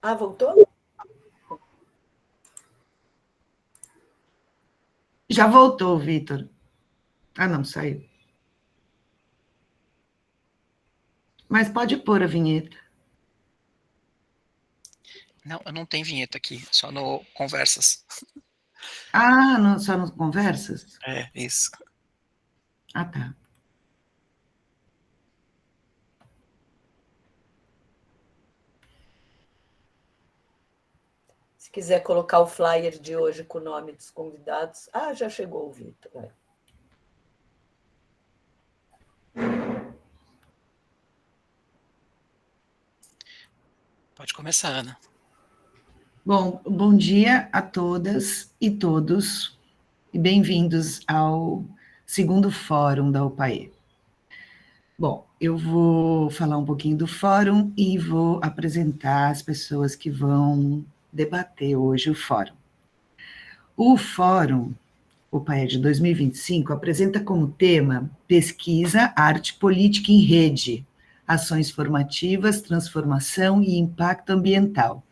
Ah, voltou? Já voltou, Vitor. Ah, não, saiu. Mas pode pôr a vinheta. Não, eu não tenho vinheta aqui, só no Conversas. Ah, não, só nas conversas? É, isso. Ah, tá. Se quiser colocar o flyer de hoje com o nome dos convidados. Ah, já chegou o Vitor. Vai. Pode começar, Ana. Bom, bom dia a todas e todos, e bem-vindos ao segundo fórum da UPAE. Bom, eu vou falar um pouquinho do fórum e vou apresentar as pessoas que vão debater hoje o fórum. O fórum UPAE de 2025 apresenta como tema Pesquisa, Arte, Política em Rede, Ações Formativas, Transformação e Impacto Ambiental,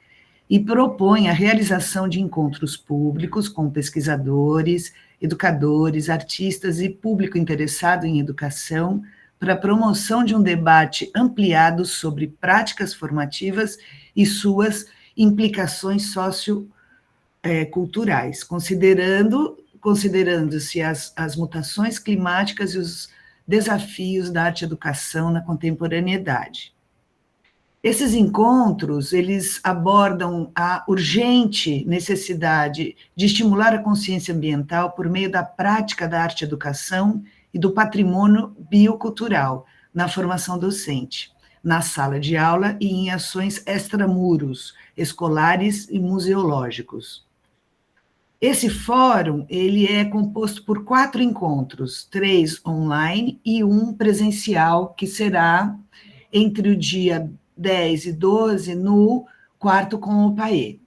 e propõe a realização de encontros públicos com pesquisadores, educadores, artistas e público interessado em educação para a promoção de um debate ampliado sobre práticas formativas e suas implicações socioculturais, considerando-se as mutações climáticas e os desafios da arte-educação na contemporaneidade. Esses encontros, eles abordam a urgente necessidade de estimular a consciência ambiental por meio da prática da arte-educação e do patrimônio biocultural na formação docente, na sala de aula e em ações extramuros, escolares e museológicos. Esse fórum, ele é composto por 4 encontros, 3 online e 1 presencial, que será entre o dia 10 e 12 no quarto com o PAE.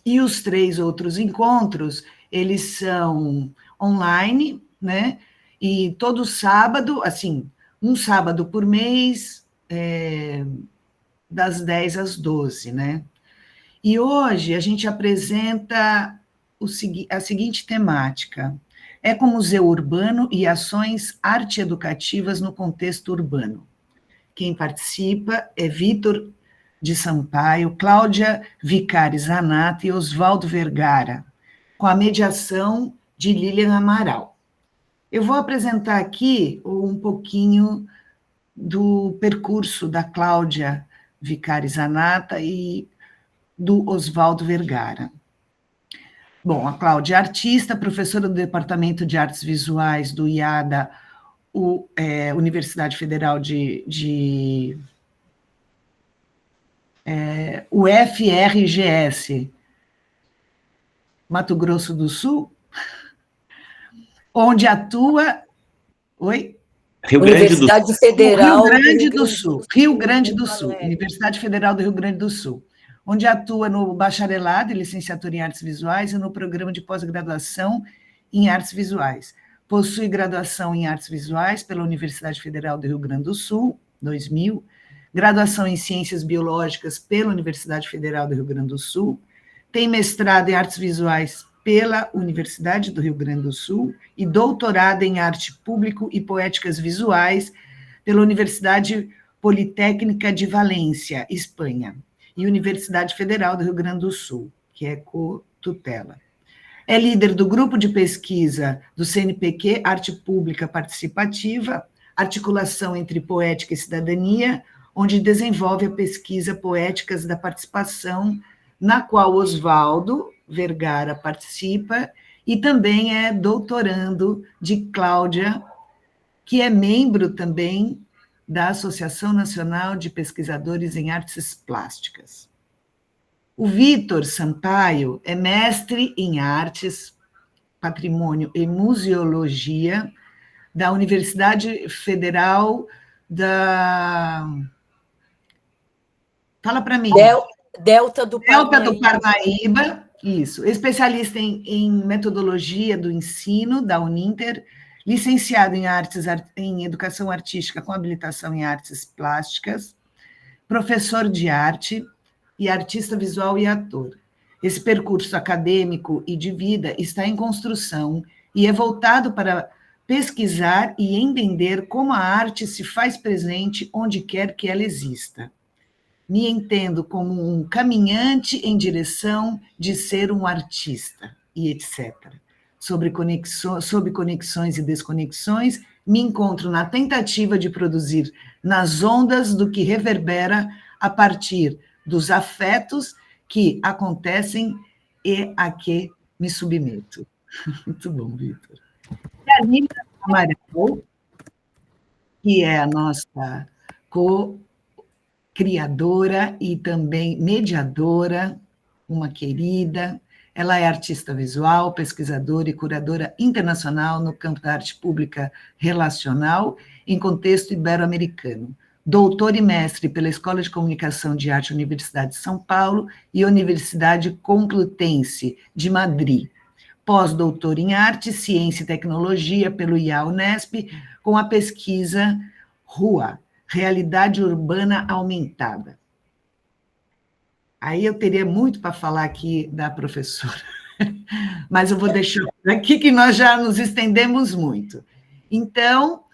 E os 3 outros encontros, eles são online, né? E todo sábado, assim, um sábado por mês, das 10 às 12, né? E hoje a gente apresenta a seguinte temática: ecomuseu urbano e ações arte-educativas no contexto urbano. Quem participa é Vitor de Sampaio, Cláudia Vicari Zanata e Oswaldo Vergara, com a mediação de Lilian Amaral. Eu vou apresentar aqui um pouquinho do percurso da Cláudia Vicari Zanata e do Oswaldo Vergara. Bom, a Cláudia é artista, professora do Departamento de Artes Visuais do IADA, Universidade Federal o FRGS, Mato Grosso do Sul, onde atua... Oi? Rio Grande do Universidade Federal Rio Grande do Sul, Rio Grande do Sul, Universidade Federal do Rio Grande do Sul, onde atua no bacharelado e licenciatura em artes visuais e no programa de pós-graduação em artes visuais. Possui graduação em artes visuais pela Universidade Federal do Rio Grande do Sul, 2000, graduação em ciências biológicas pela Universidade Federal do Rio Grande do Sul, tem mestrado em artes visuais pela Universidade do Rio Grande do Sul e doutorado em arte público e poéticas visuais pela Universidade Politécnica de Valência, Espanha, e Universidade Federal do Rio Grande do Sul, que é co-tutela. É líder do grupo de pesquisa do CNPq Arte Pública Participativa, articulação entre poética e cidadania, onde desenvolve a pesquisa Poéticas da Participação, na qual Oswaldo Vergara participa, e também é doutorando de Cláudia, que é membro também da Associação Nacional de Pesquisadores em Artes Plásticas. O Vitor Sampaio é mestre em Artes, Patrimônio e Museologia da Universidade Federal da... Fala para mim. Delta do Parnaíba, isso. Especialista em metodologia do ensino da Uninter, licenciado em Educação Artística com habilitação em Artes Plásticas, professor de arte, e artista visual e ator. Esse percurso acadêmico e de vida está em construção e é voltado para pesquisar e entender como a arte se faz presente onde quer que ela exista. Me entendo como um caminhante em direção de ser um artista, e etc. Sobre conexões e desconexões, me encontro na tentativa de produzir nas ondas do que reverbera a partir dos afetos que acontecem e a que me submeto. Muito bom, Vitor. E a Nina Amaral, que é a nossa criadora e também mediadora, uma querida. Ela é artista visual, pesquisadora e curadora internacional no campo da arte pública relacional em contexto ibero-americano. Doutor e mestre pela Escola de Comunicação de Arte Universidade de São Paulo e Universidade Complutense de Madrid. Pós-doutor em Arte, Ciência e Tecnologia pelo IA-Unesp, com a pesquisa RUA, Realidade Urbana Aumentada. Aí eu teria muito para falar aqui da professora, mas eu vou deixar aqui que nós já nos estendemos muito. Então,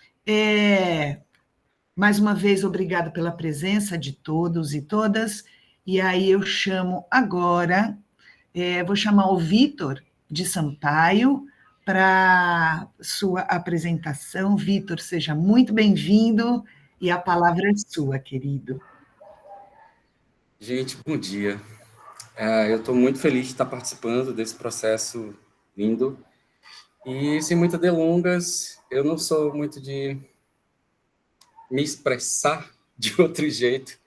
mais uma vez, obrigada pela presença de todos e todas, e aí eu chamo agora, vou chamar o Vitor de Sampaio para sua apresentação. Vitor, seja muito bem-vindo, e a palavra é sua, querido. Gente, bom dia. Eu estou muito feliz de estar participando desse processo lindo. E, sem muitas delongas, eu não sou muito de me expressar de outro jeito.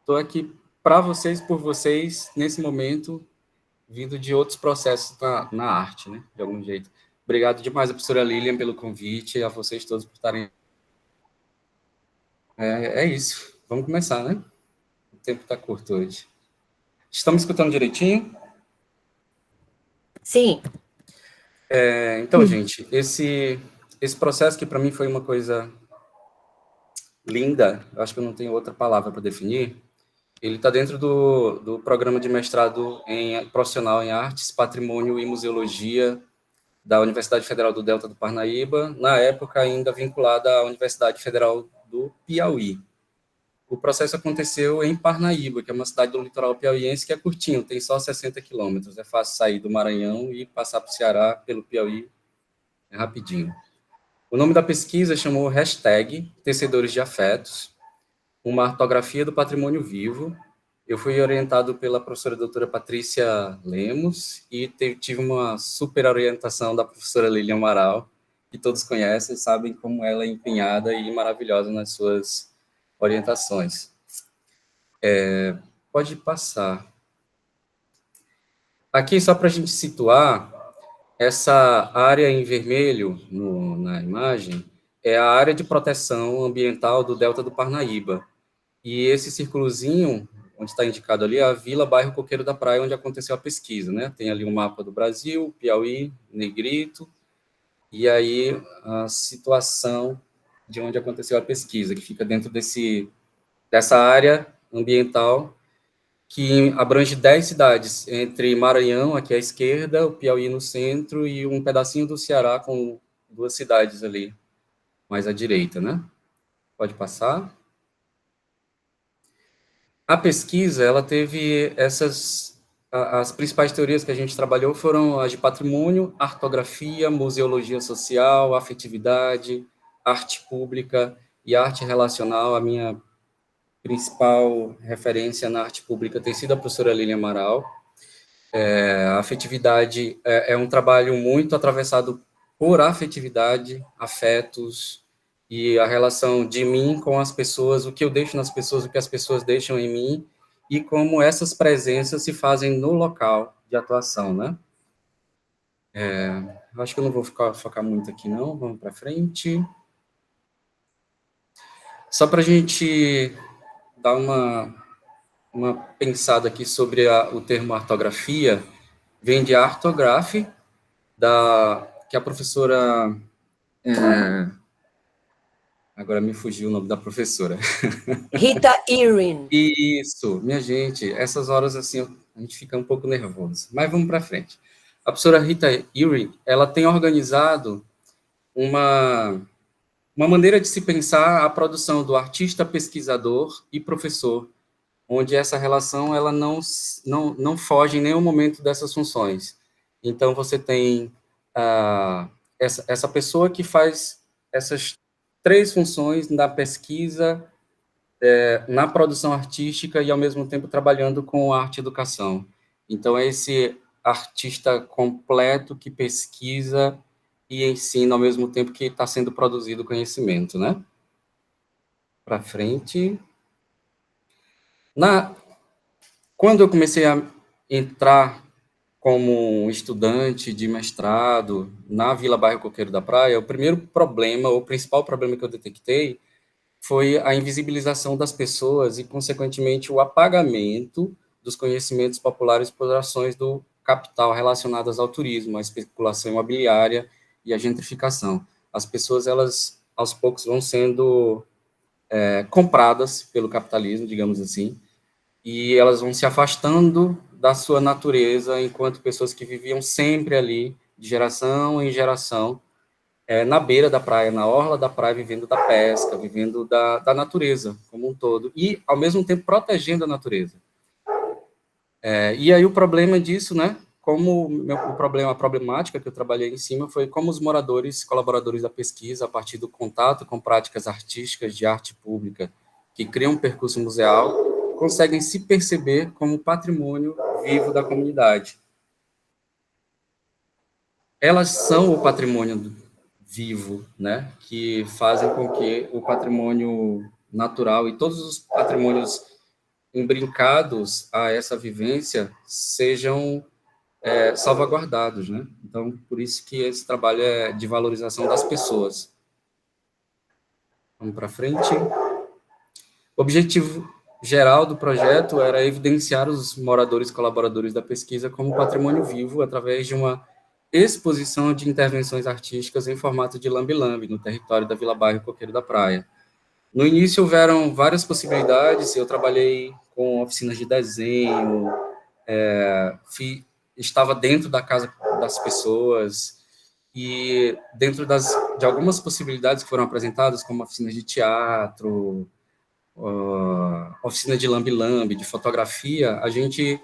Estou aqui para vocês, por vocês, nesse momento, vindo de outros processos na arte, né? De algum jeito. Obrigado demais a professora Lilian pelo convite e a vocês todos por estarem... É isso. Vamos começar, né? O tempo está curto hoje. Estão me escutando direitinho? Sim. Então, gente, esse processo que para mim foi uma coisa linda, eu acho que eu não tenho outra palavra para definir, ele está dentro do programa de mestrado profissional em Artes, Patrimônio e Museologia da Universidade Federal do Delta do Parnaíba, na época ainda vinculada à Universidade Federal do Piauí. O processo aconteceu em Parnaíba, que é uma cidade do litoral piauiense que é curtinho, tem só 60 quilômetros. É fácil sair do Maranhão e passar para o Ceará pelo Piauí, é rapidinho. O nome da pesquisa chamou #Tecedores de Afetos, uma artografia do patrimônio vivo. Eu fui orientado pela professora doutora Patrícia Lemos e tive uma super orientação da professora Lilian Amaral, que todos conhecem, sabem como ela é empenhada e maravilhosa nas suas orientações. Pode passar. Aqui, só para a gente situar, essa área em vermelho na imagem é a área de proteção ambiental do Delta do Parnaíba. E esse círculozinho, onde está indicado ali, é a Vila Bairro Coqueiro da Praia, onde aconteceu a pesquisa, né? Tem ali um mapa do Brasil, Piauí, Negrito, e aí a situação de onde aconteceu a pesquisa, que fica dentro dessa área ambiental, que abrange 10 cidades, entre Maranhão, aqui à esquerda, o Piauí no centro, e um pedacinho do Ceará, com 2 cidades ali, mais à direita, né? Pode passar. A pesquisa, ela teve as principais teorias que a gente trabalhou foram as de patrimônio, artografia, museologia social, afetividade, arte pública e arte relacional. A minha principal referência na arte pública tem sido a professora Lilian Amaral. A afetividade é um trabalho muito atravessado por afetividade, afetos, e a relação de mim com as pessoas, o que eu deixo nas pessoas, o que as pessoas deixam em mim, e como essas presenças se fazem no local de atuação, né? Acho que eu não vou focar muito aqui, não. Vamos para frente. Só para a gente dar uma pensada aqui sobre o termo artografia, vem de artography, que a professora... Agora me fugiu o nome da professora. Rita Ewing. Isso, minha gente, essas horas assim a gente fica um pouco nervoso, mas vamos para frente. A professora Rita Ewing, ela tem organizado uma maneira de se pensar a produção do artista, pesquisador e professor, onde essa relação ela não foge em nenhum momento dessas funções. Então, você tem essa pessoa que faz essas três funções na pesquisa, na produção artística e, ao mesmo tempo, trabalhando com arte e educação. Então, é esse artista completo que pesquisa e ensina, ao mesmo tempo que está sendo produzido conhecimento, né? Para frente. Quando eu comecei a entrar como estudante de mestrado na Vila Bairro Coqueiro da Praia, o primeiro problema, o principal problema que eu detectei foi a invisibilização das pessoas e, consequentemente, o apagamento dos conhecimentos populares por ações do capital relacionadas ao turismo, à especulação imobiliária e à gentrificação. As pessoas, elas, aos poucos, vão sendo compradas pelo capitalismo, digamos assim, e elas vão se afastando da sua natureza, enquanto pessoas que viviam sempre ali, de geração em geração, na beira da praia, na orla da praia, vivendo da pesca, vivendo da natureza como um todo, e, ao mesmo tempo, protegendo a natureza. E aí o problema disso, né, a problemática que eu trabalhei em cima foi como os moradores, colaboradores da pesquisa, a partir do contato com práticas artísticas de arte pública, que criam um percurso museal, conseguem se perceber como patrimônio vivo da comunidade. Elas são o patrimônio vivo, né, que fazem com que o patrimônio natural e todos os patrimônios embrincados a essa vivência sejam salvaguardados, né? Então, por isso que esse trabalho é de valorização das pessoas. Vamos para frente. O objetivo geral do projeto era evidenciar os moradores e colaboradores da pesquisa como patrimônio vivo através de uma exposição de intervenções artísticas em formato de lambe-lambe no território da Vila Bairro Coqueiro da Praia. No início houveram várias possibilidades, eu trabalhei com oficinas de desenho, estava dentro da casa das pessoas, e dentro de algumas possibilidades que foram apresentadas, como oficinas de teatro, oficina de lambe-lambe, de fotografia, a gente,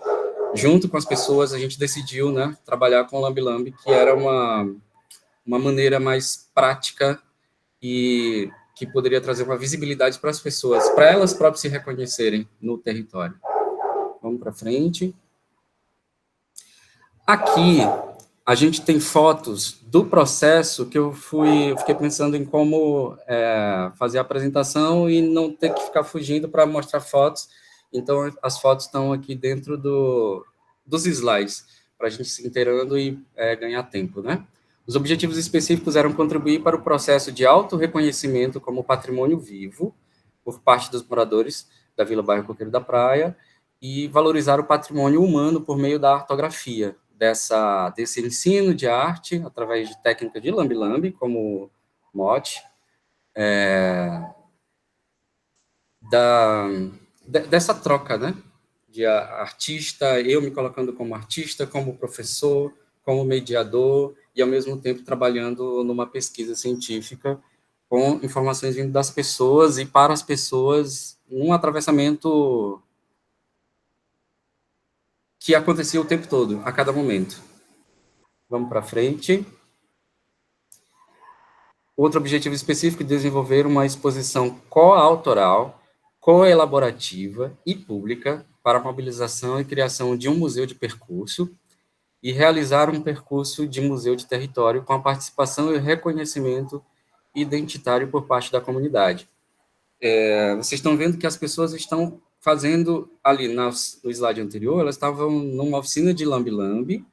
junto com as pessoas, a gente decidiu, né, trabalhar com lambe-lambe, que era uma maneira mais prática e que poderia trazer uma visibilidade para as pessoas, para elas próprias se reconhecerem no território. Vamos para frente. Aqui, a gente tem fotos do processo que eu fiquei pensando em como fazer a apresentação e não ter que ficar fugindo para mostrar fotos. Então, as fotos estão aqui dentro dos slides, para a gente se inteirando e ganhar tempo, né? Os objetivos específicos eram contribuir para o processo de autorreconhecimento como patrimônio vivo, por parte dos moradores da Vila Bairro Coqueiro da Praia, e valorizar o patrimônio humano por meio da artografia, desse ensino de arte, através de técnica de lambe-lambe, como mote, dessa troca, né, de artista, eu me colocando como artista, como professor, como mediador, e, ao mesmo tempo, trabalhando numa pesquisa científica com informações vindo das pessoas e para as pessoas, num atravessamento que acontecia o tempo todo, a cada momento. Vamos para frente. Outro objetivo específico é desenvolver uma exposição coautoral, coelaborativa e pública para a mobilização e criação de um museu de percurso e realizar um percurso de museu de território com a participação e reconhecimento identitário por parte da comunidade. Vocês estão vendo que as pessoas estão fazendo, ali no slide anterior, elas estavam numa oficina de lambe-lambe,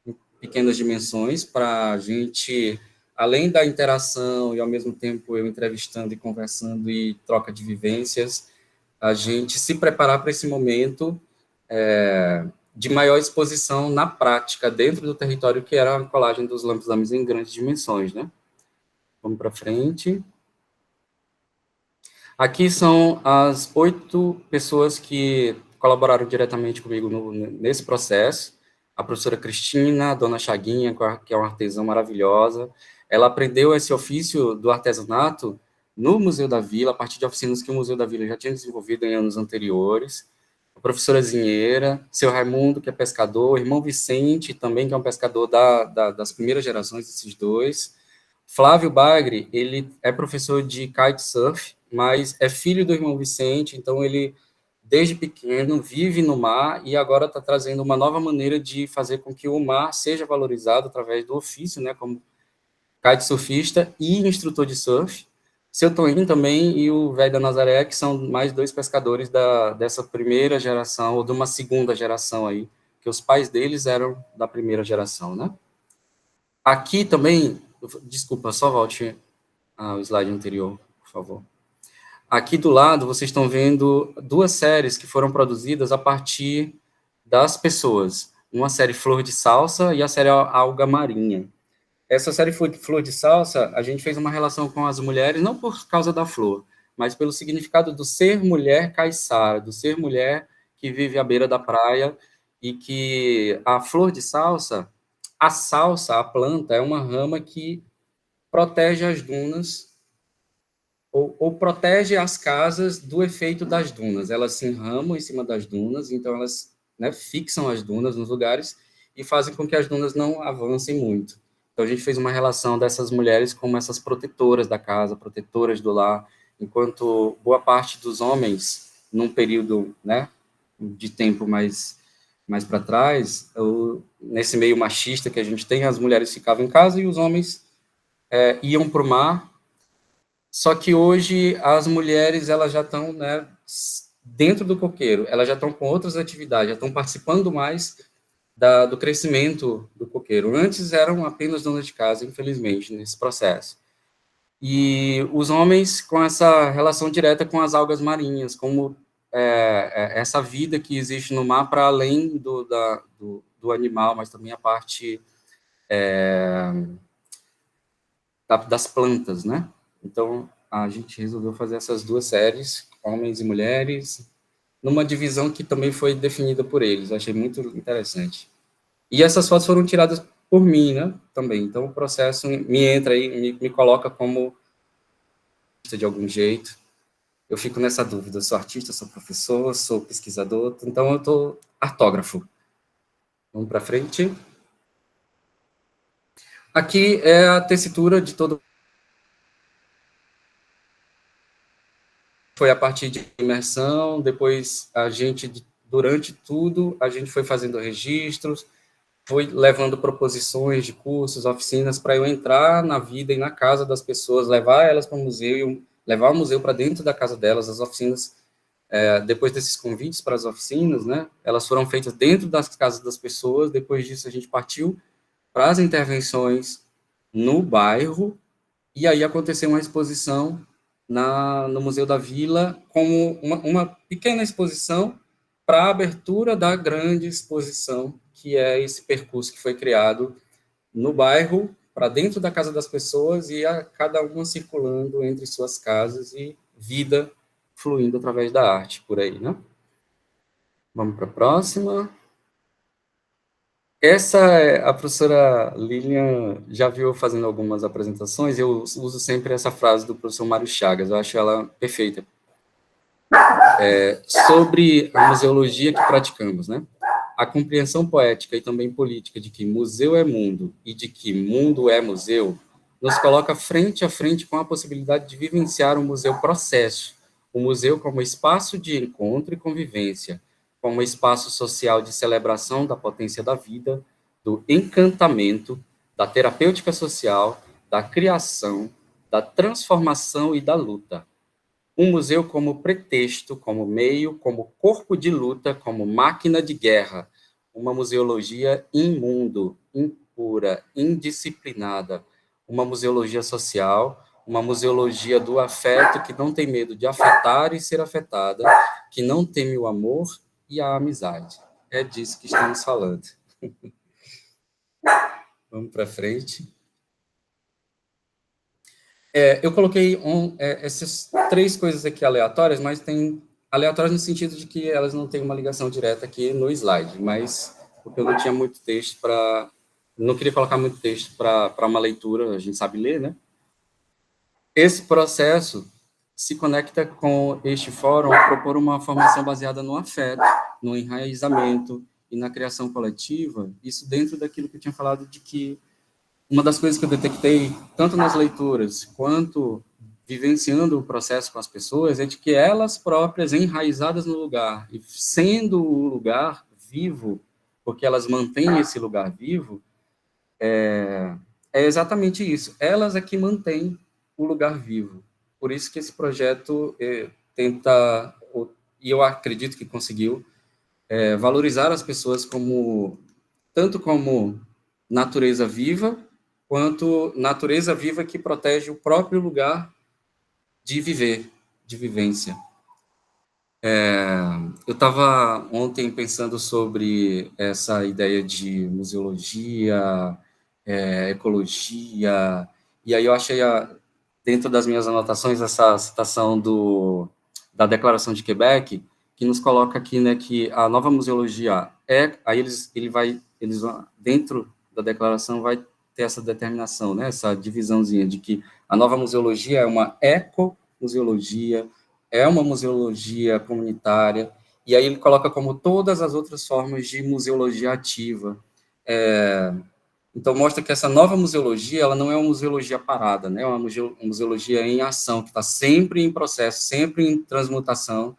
em pequenas dimensões, para a gente, além da interação e, ao mesmo tempo, eu entrevistando e conversando e troca de vivências, a gente se preparar para esse momento de maior exposição na prática, dentro do território, que era a colagem dos lambe-lambes em grandes dimensões, né? Vamos para frente. Aqui são as 8 pessoas que colaboraram diretamente comigo nesse processo. A professora Cristina, a dona Chaguinha, que é uma artesã maravilhosa. Ela aprendeu esse ofício do artesanato no Museu da Vila, a partir de oficinas que o Museu da Vila já tinha desenvolvido em anos anteriores. A professora Zinheira, seu Raimundo, que é pescador, o irmão Vicente, também, que é um pescador das primeiras gerações desses dois. Flávio Bagre, ele é professor de kitesurf, mas é filho do irmão Vicente, então ele, desde pequeno, vive no mar e agora está trazendo uma nova maneira de fazer com que o mar seja valorizado através do ofício, né, como kitesurfista e instrutor de surf. Seu Toninho também e o velho da Nazaré, que são mais 2 pescadores dessa primeira geração, ou de uma segunda geração aí, que os pais deles eram da primeira geração, né? Aqui também, desculpa, só volte ao slide anterior, por favor. Aqui do lado, vocês estão vendo 2 séries que foram produzidas a partir das pessoas. Uma série Flor de Salsa e a série Alga Marinha. Essa série Flor de Salsa, a gente fez uma relação com as mulheres, não por causa da flor, mas pelo significado do ser mulher caiçara, do ser mulher que vive à beira da praia, e que a flor de salsa, a salsa, a planta, é uma rama que protege as dunas, ou protege as casas do efeito das dunas. Elas se enramam em cima das dunas, então elas, né, fixam as dunas nos lugares e fazem com que as dunas não avancem muito. Então, a gente fez uma relação dessas mulheres como essas protetoras da casa, protetoras do lar, enquanto boa parte dos homens, num período, né, de tempo mais para trás, nesse meio machista que a gente tem, as mulheres ficavam em casa e os homens iam para o mar. Só que hoje as mulheres, elas já estão, né, dentro do coqueiro, elas já estão com outras atividades, já estão participando mais do crescimento do coqueiro. Antes eram apenas donas de casa, infelizmente, nesse processo. E os homens com essa relação direta com as algas marinhas, como essa vida que existe no mar para além do animal, mas também a parte das plantas, né? Então, a gente resolveu fazer essas 2 séries, homens e mulheres, numa divisão que também foi definida por eles. Eu achei muito interessante. E essas fotos foram tiradas por mim, né, também. Então, o processo me entra aí, me coloca como de algum jeito. Eu fico nessa dúvida, sou artista, sou professor, sou pesquisador, então eu estou artógrafo. Vamos para frente. Aqui é a tessitura de todo. Foi a partir de imersão, depois a gente, durante tudo, a gente foi fazendo registros, foi levando proposições de cursos, oficinas, para eu entrar na vida e na casa das pessoas, levar elas para o museu, levar o museu para dentro da casa delas. As oficinas, depois desses convites para as oficinas, né, elas foram feitas dentro das casas das pessoas. Depois disso, a gente partiu para as intervenções no bairro, e aí aconteceu uma exposição no Museu da Vila, como uma pequena exposição para a abertura da grande exposição, que é esse percurso que foi criado no bairro, para dentro da casa das pessoas, e a cada uma circulando entre suas casas e vida fluindo através da arte por aí, né? Vamos para a próxima. A professora Lilian já viu fazendo algumas apresentações, eu uso sempre essa frase do professor Mário Chagas, eu acho ela perfeita. Sobre a museologia que praticamos, né? A compreensão poética e também política de que museu é mundo e de que mundo é museu, nos coloca frente a frente com a possibilidade de vivenciar o museu processo, o museu como espaço de encontro e convivência, como espaço social de celebração da potência da vida, do encantamento, da terapêutica social, da criação, da transformação e da luta. Um museu como pretexto, como meio, como corpo de luta, como máquina de guerra. Uma museologia imundo, impura, indisciplinada. Uma museologia social, uma museologia do afeto que não tem medo de afetar e ser afetada, que não teme o amor e a amizade. É disso que estamos falando. Vamos para frente. Eu coloquei essas 3 coisas aqui aleatórias, mas tem aleatórias no sentido de que elas não têm uma ligação direta aqui no slide, mas porque eu não tinha muito texto não queria colocar muito texto para uma leitura, a gente sabe ler, né? Esse processo se conecta com este fórum a propor uma formação baseada no afeto, no enraizamento e na criação coletiva, isso dentro daquilo que eu tinha falado de que uma das coisas que eu detectei, tanto nas leituras quanto vivenciando o processo com as pessoas, é de que elas próprias, enraizadas no lugar, e sendo o lugar vivo, porque elas mantêm esse lugar vivo, é exatamente isso. Elas é que mantêm o lugar vivo. Por isso que esse projeto tenta, e eu acredito que conseguiu, valorizar as pessoas tanto como natureza viva, quanto natureza viva que protege o próprio lugar de viver, de vivência. Eu estava ontem pensando sobre essa ideia de museologia, ecologia, e aí eu achei, dentro das minhas anotações, essa citação da Declaração de Quebec, que nos coloca aqui, né, que a nova museologia aí eles vão, dentro da declaração vai ter essa determinação, né, essa divisãozinha de que a nova museologia é uma ecomuseologia, é uma museologia comunitária, e aí ele coloca como todas as outras formas de museologia ativa. Então, mostra que essa nova museologia, ela não é uma museologia parada, né? É uma museologia em ação, que está sempre em processo, sempre em transmutação.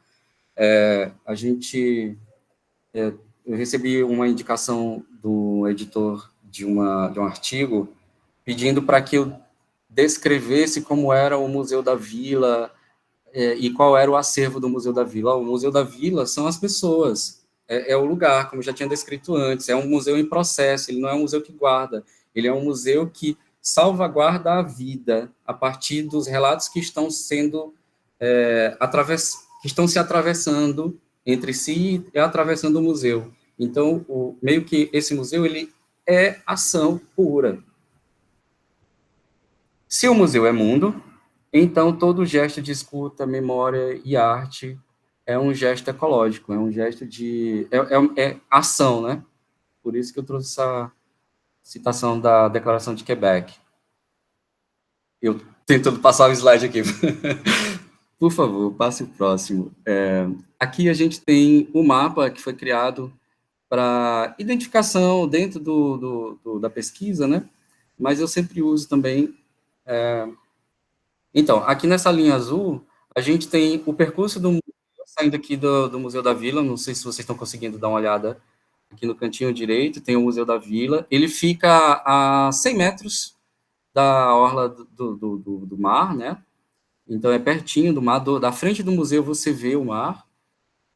Eu recebi uma indicação do editor de um artigo pedindo para que eu descrevesse como era o Museu da Vila e qual era o acervo do Museu da Vila. O Museu da Vila são as pessoas, é o lugar, como eu já tinha descrito antes, é um museu em processo, ele não é um museu que guarda, ele é um museu que salvaguarda a vida a partir dos relatos que estão sendo que estão se atravessando entre si e atravessando o museu. Então, meio que esse museu, ele é ação pura. Se o museu é mundo, então todo gesto de escuta, memória e arte é um gesto ecológico, é um gesto de... é ação, né? Por isso que eu trouxe essa citação da Declaração de Quebec. Eu tentando passar o slide aqui. Por favor, passe o próximo. Aqui a gente tem o mapa que foi criado para identificação dentro da pesquisa, né? Mas eu sempre uso também... Então, aqui nessa linha azul, a gente tem o percurso do museu, saindo aqui do Museu da Vila, não sei se vocês estão conseguindo dar uma olhada aqui no cantinho direito, tem o Museu da Vila, ele fica a 100 metros da orla do mar, né? Então, é pertinho do mar, da frente do museu você vê o mar,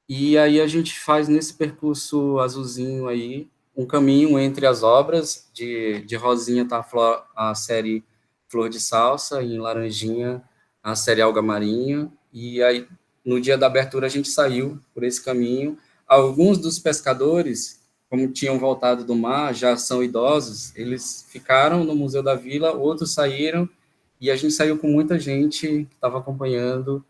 e aí a gente faz nesse percurso azulzinho aí, um caminho entre as obras, de rosinha tá a série Flor de Salsa, e em laranjinha a série Alga Marinha, e aí no dia da abertura a gente saiu por esse caminho. Alguns dos pescadores, como tinham voltado do mar, já são idosos, eles ficaram no Museu da Vila, outros saíram, e a gente saiu com muita gente que estava acompanhando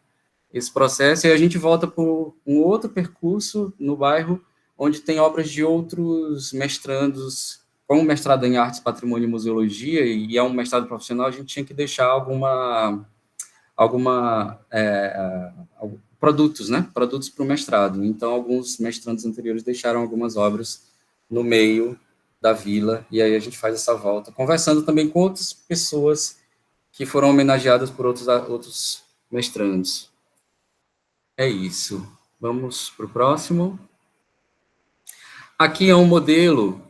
esse processo, e a gente volta por um outro percurso no bairro, onde tem obras de outros mestrandos, como mestrado em Artes, Patrimônio e Museologia, e é um mestrado profissional, a gente tinha que deixar produtos, né? Produtos para o mestrado. Então, alguns mestrandos anteriores deixaram algumas obras no meio da vila, e aí a gente faz essa volta, conversando também com outras pessoas que foram homenageadas por outros mestrandos. É isso. Vamos para o próximo. Aqui é um modelo,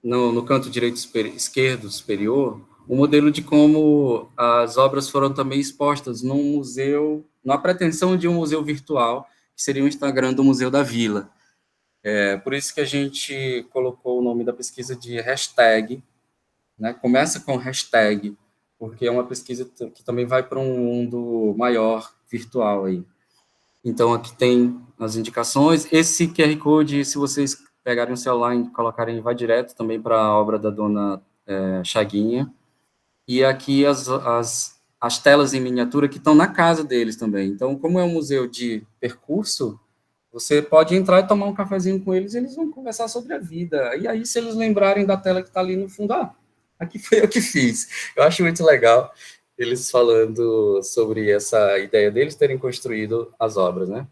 no canto esquerdo superior, um modelo de como as obras foram também expostas num museu, na pretensão de um museu virtual, que seria o Instagram do Museu da Vila. Por isso que a gente colocou o nome da pesquisa de hashtag, né? Começa com hashtag, porque é uma pesquisa que também vai para um mundo maior, virtual aí. Então, aqui tem as indicações. Esse QR Code, se vocês pegarem o celular e colocarem, vai direto também para a obra da dona Chaguinha. E aqui as as telas em miniatura que estão na casa deles também. Então, como é um museu de percurso, você pode entrar e tomar um cafezinho com eles, e eles vão conversar sobre a vida. E aí, se eles lembrarem da tela que está ali no fundo, aqui foi eu que fiz. Eu acho muito legal eles falando sobre essa ideia deles terem construído as obras, né?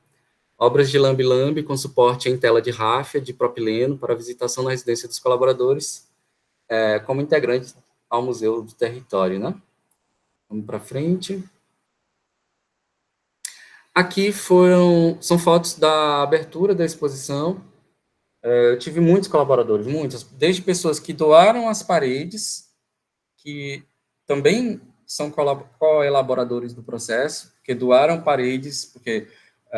Obras de lambe-lambe com suporte em tela de ráfia, de propileno, para visitação na residência dos colaboradores, como integrante ao Museu do Território, né? Vamos para frente. Aqui são fotos da abertura da exposição. Eu tive muitos colaboradores, muitos, desde pessoas que doaram as paredes, que também são co-elaboradores do processo, que doaram paredes, porque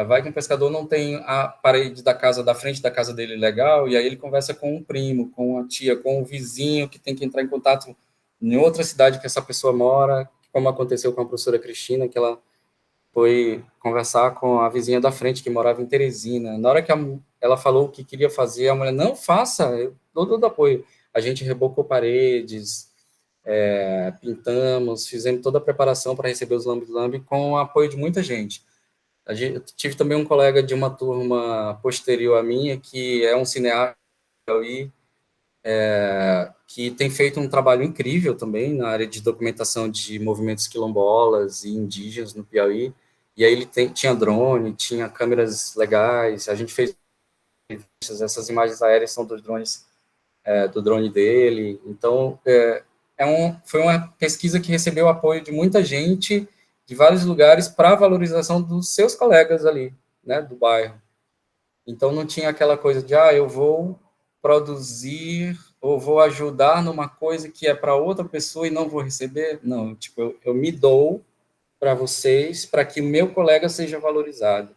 vai que um pescador não tem a parede da frente da casa dele legal, e aí ele conversa com um primo, com a tia, com o vizinho, que tem que entrar em contato em outra cidade que essa pessoa mora, como aconteceu com a professora Cristina, que ela foi conversar com a vizinha da frente, que morava em Teresina. Na hora que ela falou o que queria fazer, a mulher, não, faça, eu dou todo apoio. A gente rebocou paredes, pintamos, fizemos toda a preparação para receber os lambe-lambe com o apoio de muita gente. Eu tive também um colega de uma turma posterior à minha, que é um cineasta que tem feito um trabalho incrível também na área de documentação de movimentos quilombolas e indígenas no Piauí, e aí ele tinha drone, tinha câmeras legais, a gente fez essas imagens aéreas são dos drones, do drone dele, então foi uma pesquisa que recebeu apoio de muita gente, de vários lugares, para a valorização dos seus colegas ali, né, do bairro. Então, não tinha aquela coisa de, eu vou produzir ou vou ajudar numa coisa que é para outra pessoa e não vou receber. Não, tipo, eu me dou para vocês, para que o meu colega seja valorizado.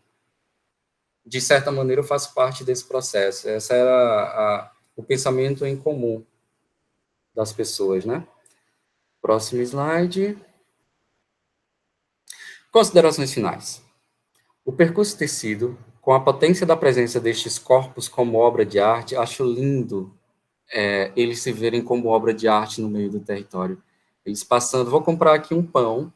De certa maneira, eu faço parte desse processo. Esse era o pensamento em comum das pessoas, né? Próximo slide. Considerações finais. O percurso tecido, com a potência da presença destes corpos como obra de arte, acho lindo eles se verem como obra de arte no meio do território. Eles passando, vou comprar aqui um pão,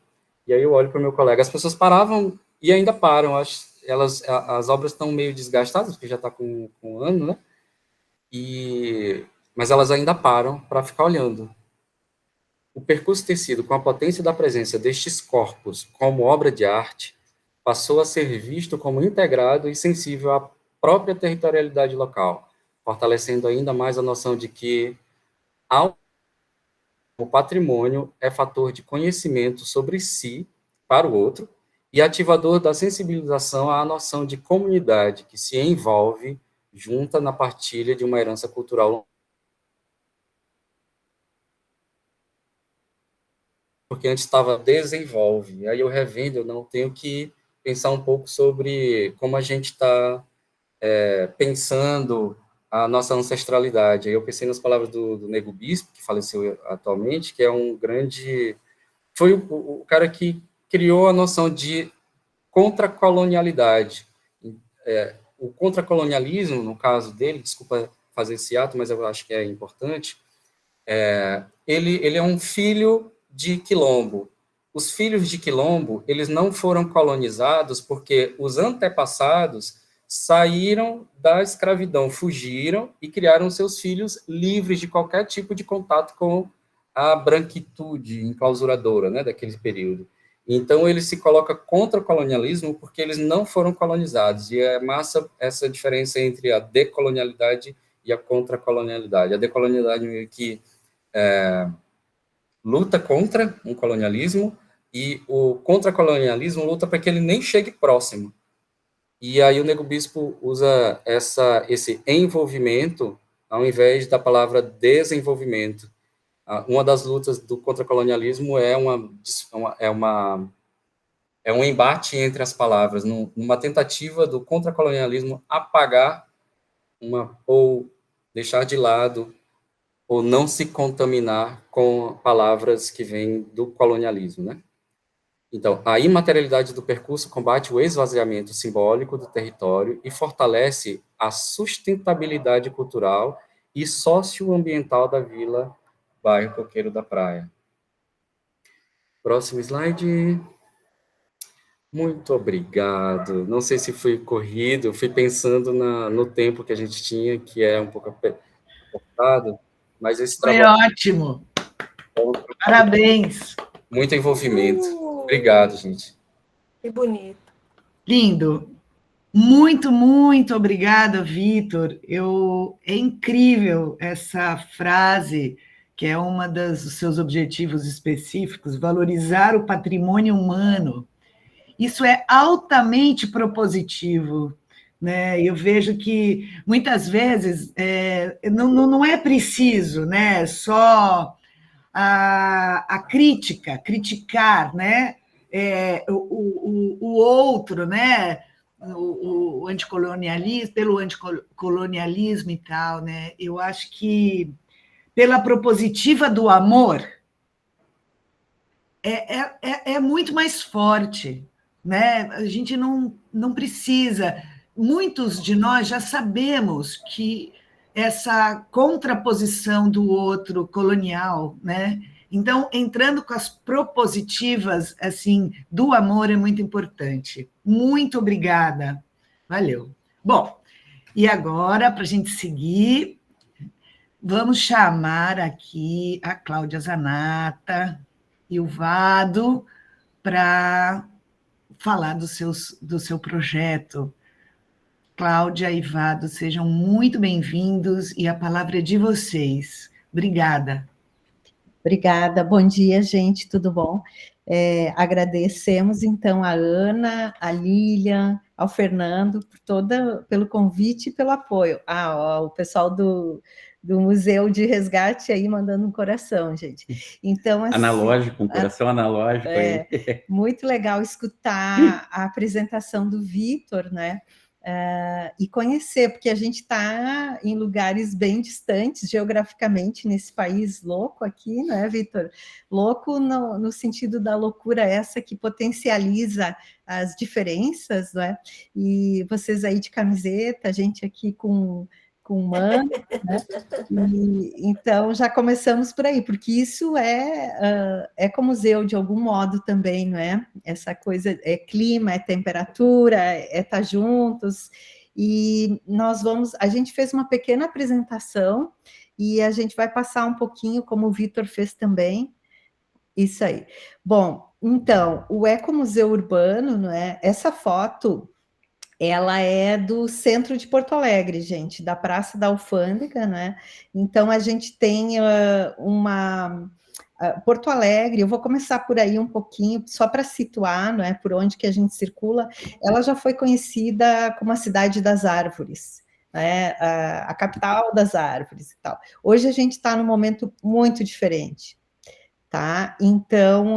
e aí eu olho para o meu colega, as pessoas paravam e ainda param, as obras estão meio desgastadas, porque já está com um ano, né? Mas elas ainda param para ficar olhando. O percurso tecido, com a potência da presença destes corpos como obra de arte, passou a ser visto como integrado e sensível à própria territorialidade local, fortalecendo ainda mais a noção de que o patrimônio é fator de conhecimento sobre si para o outro e ativador da sensibilização à noção de comunidade que se envolve junta na partilha de uma herança cultural. Porque antes estava desenvolve, aí eu revendo, eu não tenho que pensar um pouco sobre como a gente está pensando a nossa ancestralidade. Aí eu pensei nas palavras do Nego Bispo, que faleceu atualmente, que é um grande... Foi o cara que criou a noção de contracolonialidade. O contracolonialismo, no caso dele, desculpa fazer esse ato, mas eu acho que é importante, ele é um filho de Quilombo. Os filhos de Quilombo, eles não foram colonizados porque os antepassados saíram da escravidão, fugiram e criaram seus filhos livres de qualquer tipo de contato com a branquitude enclausuradora, né, daquele período. Então, ele se coloca contra o colonialismo porque eles não foram colonizados, e é massa essa diferença entre a decolonialidade e a contracolonialidade. A decolonialidade meio que luta contra um colonialismo, e o contracolonialismo luta para que ele nem chegue próximo. E aí o Nego Bispo usa esse envolvimento ao invés da palavra desenvolvimento. Uma das lutas do contracolonialismo é um embate entre as palavras, numa tentativa do contracolonialismo apagar ou deixar de lado ou não se contaminar com palavras que vêm do colonialismo, né? Então, a imaterialidade do percurso combate o esvaziamento simbólico do território e fortalece a sustentabilidade cultural e socioambiental da vila, bairro Coqueiro da Praia. Próximo slide. Muito obrigado. Não sei se fui corrido, fui pensando no tempo que a gente tinha, que é um pouco apertado, mas esse Foi trabalho ótimo. Parabéns. muito envolvimento. Obrigado, gente. Que bonito. Lindo. Muito, muito obrigada, Vitor. É incrível essa frase, que é uma dos seus objetivos específicos, valorizar o patrimônio humano. Isso é altamente propositivo, né? Eu vejo que muitas vezes não é preciso, né? Só a crítica, criticar, né? O outro, né? O anticolonialismo, pelo anticolonialismo e tal, né? Eu acho que pela propositiva do amor é muito mais forte, né? A gente não precisa. Muitos de nós já sabemos que essa contraposição do outro colonial, né? Então, entrando com as propositivas assim do amor é muito importante. Muito obrigada. Valeu. Bom, e agora, para a gente seguir, vamos chamar aqui a Cláudia Zanata e o Vado para falar do seu projeto. Cláudia e Vado, sejam muito bem-vindos e a palavra é de vocês. Obrigada. Obrigada, bom dia, gente, tudo bom? Agradecemos, então, a Ana, a Lilian, ao Fernando, pelo convite e pelo apoio. O pessoal do Museu de Resgate aí mandando um coração, gente. Então, assim, analógico, um coração analógico aí. Muito legal escutar a apresentação do Vitor, né? E conhecer, porque a gente está em lugares bem distantes geograficamente nesse país louco aqui, né, Vitor? Louco no sentido da loucura essa que potencializa as diferenças, né? E vocês aí de camiseta, a gente aqui com mano, né? Então já começamos por aí, porque isso é como museu de algum modo também, não é? Essa coisa é clima, é temperatura, é estar juntos. E a gente fez uma pequena apresentação e a gente vai passar um pouquinho, como o Vitor fez também. Isso aí. Bom, então, o Ecomuseu Urbano, não é? Essa foto ela é do centro de Porto Alegre, gente, da Praça da Alfândega, né? Então, a gente tem Porto Alegre, eu vou começar por aí um pouquinho, só para situar, né, por onde que a gente circula, ela já foi conhecida como a cidade das árvores, né, a capital das árvores e tal. Hoje a gente está num momento muito diferente. Tá? Então,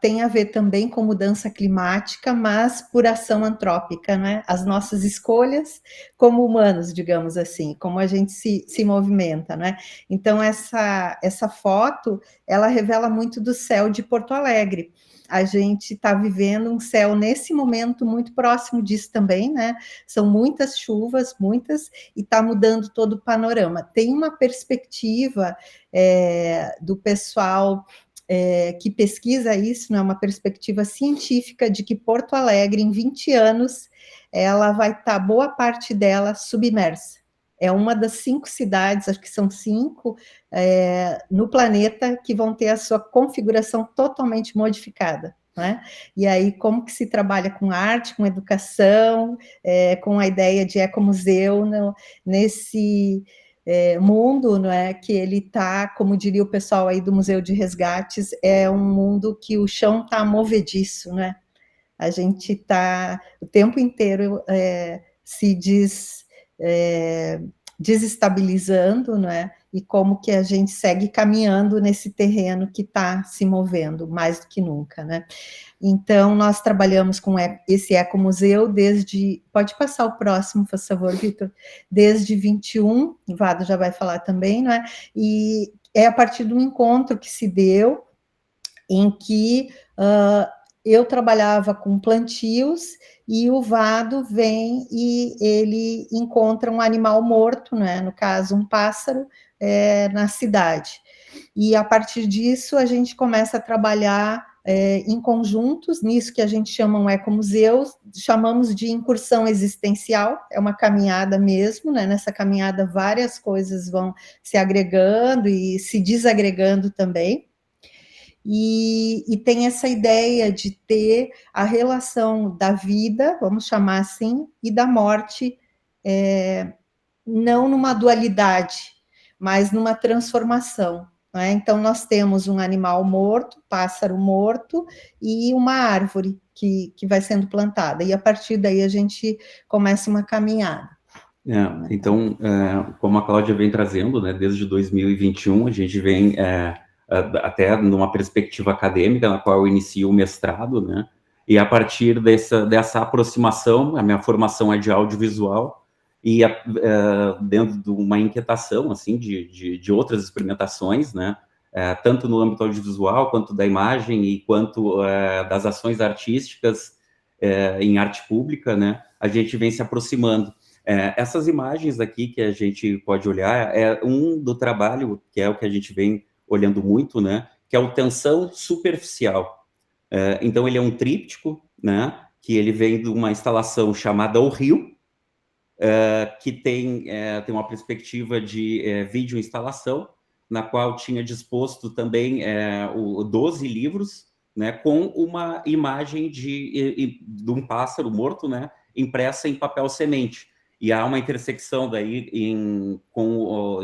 tem a ver também com mudança climática, mas por ação antrópica, né? As nossas escolhas como humanos, digamos assim, como a gente se movimenta, né? Então, essa foto, ela revela muito do céu de Porto Alegre. A gente está vivendo um céu, nesse momento, muito próximo disso também, né? São muitas chuvas, e está mudando todo o panorama. Tem uma perspectiva do pessoal que pesquisa isso, né, uma perspectiva científica de que Porto Alegre, em 20 anos, ela vai estar, boa parte dela, submersa. É uma das 5 cidades, acho que são 5, no planeta, que vão ter a sua configuração totalmente modificada. Né? E aí, como que se trabalha com arte, com educação, com a ideia de ecomuseu nesse mundo, não é, que ele está, como diria o pessoal aí do Museu de Resgates, é um mundo que o chão está movediço, né? A gente está o tempo inteiro se desestabilizando, não é? E como que a gente segue caminhando nesse terreno que está se movendo mais do que nunca, né? Então, nós trabalhamos com esse ecomuseu desde... Pode passar o próximo, por favor, Vitor? Desde 21, o Vado já vai falar também, não é? E é a partir de um encontro que se deu, em que eu trabalhava com plantios, e o Vado vem e ele encontra um animal morto, né? No caso, um pássaro, na cidade. E, a partir disso, a gente começa a trabalhar em conjuntos, nisso que a gente chama um ecomuseu, chamamos de incursão existencial, é uma caminhada mesmo, né? Nessa caminhada várias coisas vão se agregando e se desagregando também, e tem essa ideia de ter a relação da vida, vamos chamar assim, e da morte, não numa dualidade, mas numa transformação. Então, nós temos um animal morto, pássaro morto, e uma árvore que vai sendo plantada. E a partir daí a gente começa uma caminhada. Então, como a Cláudia vem trazendo, né, desde 2021, a gente vem até numa perspectiva acadêmica, na qual eu inicio o mestrado, né, e a partir dessa aproximação, a minha formação é de audiovisual, e dentro de uma inquietação, assim, de outras experimentações, né, tanto no âmbito audiovisual, quanto da imagem, e quanto das ações artísticas em arte pública, né, a gente vem se aproximando. Essas imagens aqui que a gente pode olhar, do trabalho, que é o que a gente vem olhando muito, né, que é o Tensão Superficial. Então, ele é um tríptico, né, que ele vem de uma instalação chamada O Rio, que tem uma perspectiva de vídeo instalação, na qual tinha disposto também 12 livros, né, com uma imagem de um pássaro morto, né, impressa em papel semente. E há uma intersecção daí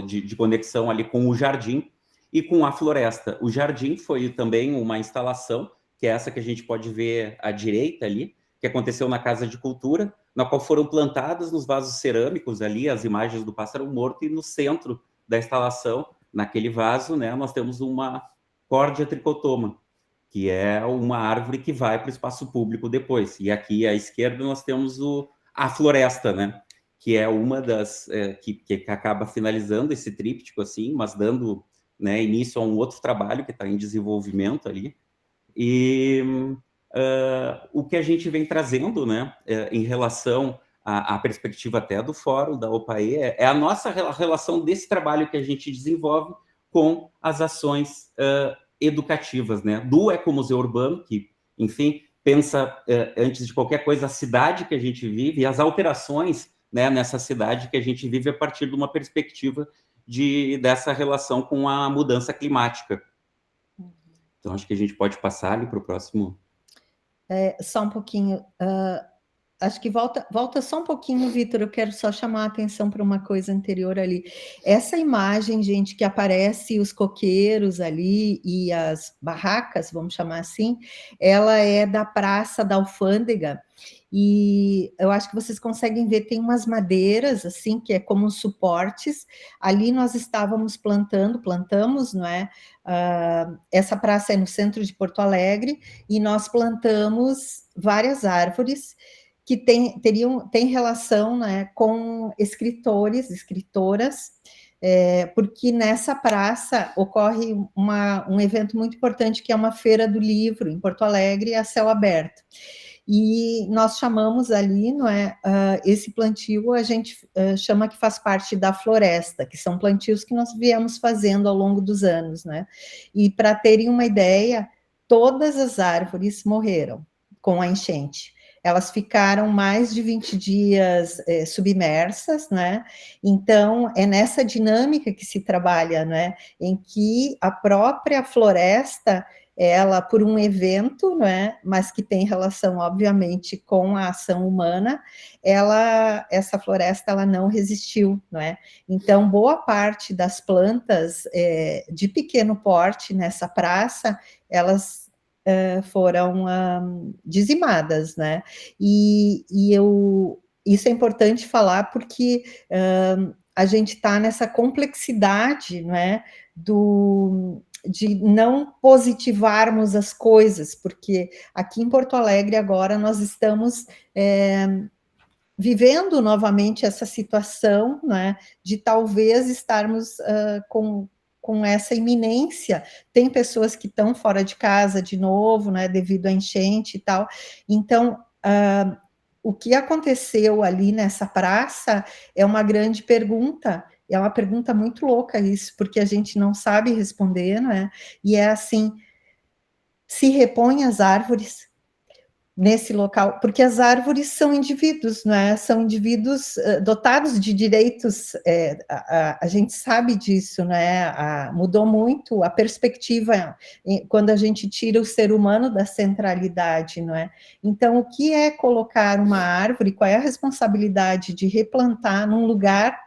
de conexão ali com o jardim e com a floresta. O jardim foi também uma instalação, que é essa que a gente pode ver à direita ali, que aconteceu na Casa de Cultura, na qual foram plantadas nos vasos cerâmicos ali as imagens do pássaro morto, e no centro da instalação, naquele vaso, né, nós temos uma Cordia tricotoma, que é uma árvore que vai para o espaço público depois. E aqui à esquerda nós temos a floresta, né, que é uma das que acaba finalizando esse tríptico, assim, mas dando, né, início a um outro trabalho que está em desenvolvimento ali. E o que a gente vem trazendo, né, em relação à perspectiva até do fórum da OPAE, é a nossa relação desse trabalho que a gente desenvolve com as ações educativas, né, do Ecomuseu Urbano, que, enfim, pensa, antes de qualquer coisa, a cidade que a gente vive e as alterações, né, nessa cidade que a gente vive a partir de uma perspectiva dessa relação com a mudança climática. Então, acho que a gente pode passar ali para o próximo. Só um pouquinho. Acho que volta só um pouquinho, Vitor. Eu quero só chamar a atenção para uma coisa anterior ali. Essa imagem, gente, que aparece os coqueiros ali e as barracas, vamos chamar assim, ela é da Praça da Alfândega. E eu acho que vocês conseguem ver, tem umas madeiras, assim, que é como suportes. Ali nós estávamos plantamos, não é? Essa praça é no centro de Porto Alegre, e nós plantamos várias árvores que tem relação, né, com escritores, escritoras, porque nessa praça ocorre um evento muito importante, que é uma feira do livro, em Porto Alegre, a céu aberto. E nós chamamos ali, não é, esse plantio a gente chama que faz parte da floresta, que são plantios que nós viemos fazendo ao longo dos anos, né? E para terem uma ideia, todas as árvores morreram com a enchente. Elas ficaram mais de 20 dias submersas, né? Então, é nessa dinâmica que se trabalha, né? Em que a própria floresta, ela, por um evento, né, mas que tem relação, obviamente, com a ação humana, essa floresta, ela não resistiu, não é? Então, boa parte das plantas de pequeno porte nessa praça, elas foram dizimadas, né? Isso é importante falar, porque a gente está nessa complexidade, não é? De não positivarmos as coisas, porque aqui em Porto Alegre agora nós estamos vivendo novamente essa situação, né, de talvez estarmos com essa iminência. Tem pessoas que estão fora de casa de novo, né, devido à enchente e tal. Então, o que aconteceu ali nessa praça é uma grande pergunta. É uma pergunta muito louca isso, porque a gente não sabe responder, não é? E é assim, se repõe as árvores nesse local, porque as árvores são indivíduos, não é? São indivíduos dotados de direitos, a gente sabe disso, né? Mudou muito a perspectiva quando a gente tira o ser humano da centralidade, não é? Então, o que é colocar uma árvore, qual é a responsabilidade de replantar num lugar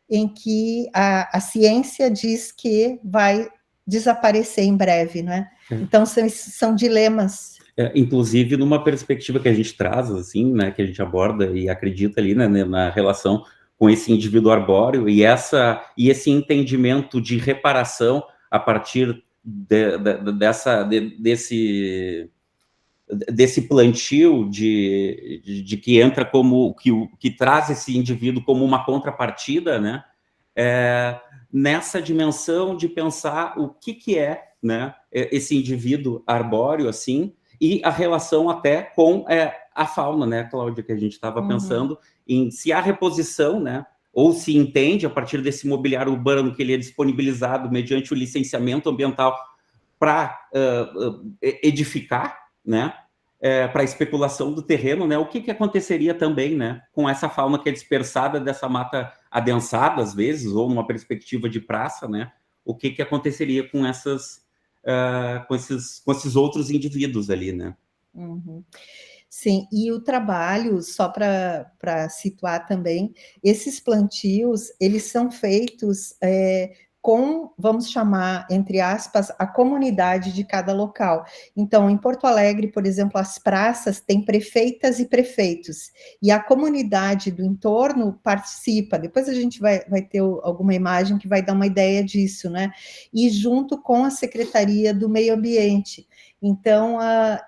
em que a ciência diz que vai desaparecer em breve, não é? Então, são dilemas. Inclusive, numa perspectiva que a gente traz, assim, né, que a gente aborda e acredita ali, né, na relação com esse indivíduo arbóreo e esse entendimento de reparação a partir desse plantio de que entra como que traz esse indivíduo como uma contrapartida, né? Nessa dimensão de pensar o que é, né, esse indivíduo arbóreo, assim, e a relação até com a fauna, né, Cláudia, que a gente estava pensando em se há reposição, né, ou se entende a partir desse mobiliário urbano que ele é disponibilizado mediante o licenciamento ambiental para edificar, né, para especulação do terreno, né, o que aconteceria também, né, com essa fauna que é dispersada dessa mata adensada, às vezes, ou numa perspectiva de praça, né, o que aconteceria com com esses outros indivíduos ali, né? Uhum. Sim, e o trabalho, só para situar também, esses plantios, eles são feitos com, vamos chamar, entre aspas, a comunidade de cada local. Então, em Porto Alegre, por exemplo, as praças têm prefeitas e prefeitos, e a comunidade do entorno participa. Depois a gente vai ter alguma imagem que vai dar uma ideia disso, né? E junto com a Secretaria do Meio Ambiente. Então,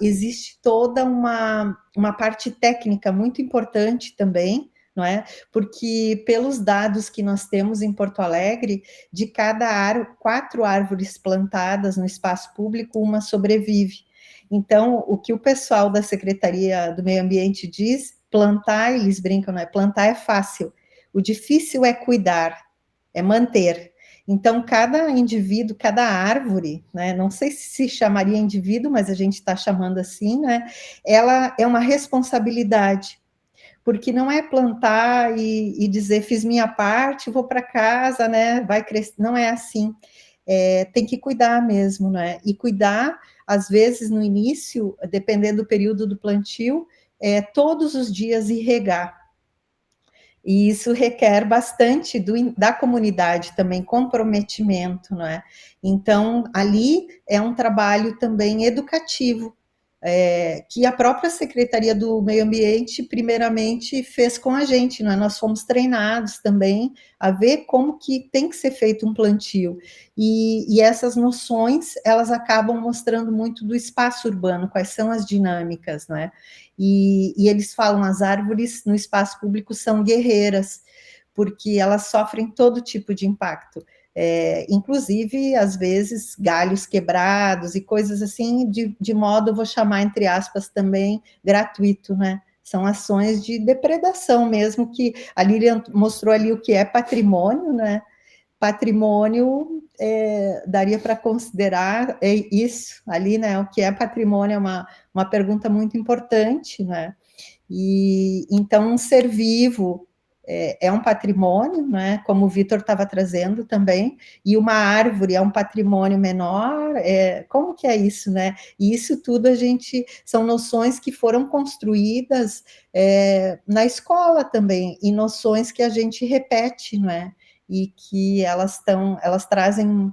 existe toda uma parte técnica muito importante também, não é? Porque pelos dados que nós temos em Porto Alegre, de cada 4 árvores plantadas no espaço público, uma sobrevive. Então, o que o pessoal da Secretaria do Meio Ambiente diz, plantar, eles brincam, não é? Plantar é fácil, o difícil é cuidar, é manter. Então, cada indivíduo, cada árvore, né, não sei se chamaria indivíduo, mas a gente está chamando assim, né, ela é uma responsabilidade, porque não é plantar e dizer, fiz minha parte, vou para casa, né, vai crescer, não é assim, tem que cuidar mesmo, né, e cuidar, às vezes, no início, dependendo do período do plantio, todos os dias irrigar. E isso requer bastante da comunidade também, comprometimento, não é? Então, ali é um trabalho também educativo, que a própria Secretaria do Meio Ambiente, primeiramente, fez com a gente, não é? Nós fomos treinados também a ver como que tem que ser feito um plantio. E essas noções, elas acabam mostrando muito do espaço urbano, quais são as dinâmicas, não é? E eles falam, as árvores no espaço público são guerreiras, porque elas sofrem todo tipo de impacto. Inclusive, às vezes, galhos quebrados e coisas assim, de modo, vou chamar, entre aspas, também gratuito, né? São ações de depredação mesmo, que a Lilian mostrou ali o que é patrimônio, né? Patrimônio, daria para considerar isso ali, né? O que é patrimônio é uma pergunta muito importante, né? E então, um ser vivo é um patrimônio, né, como o Vitor estava trazendo também, e uma árvore é um patrimônio menor, como que é isso, né? E isso tudo são noções que foram construídas na escola também, e noções que a gente repete, não é? E que elas trazem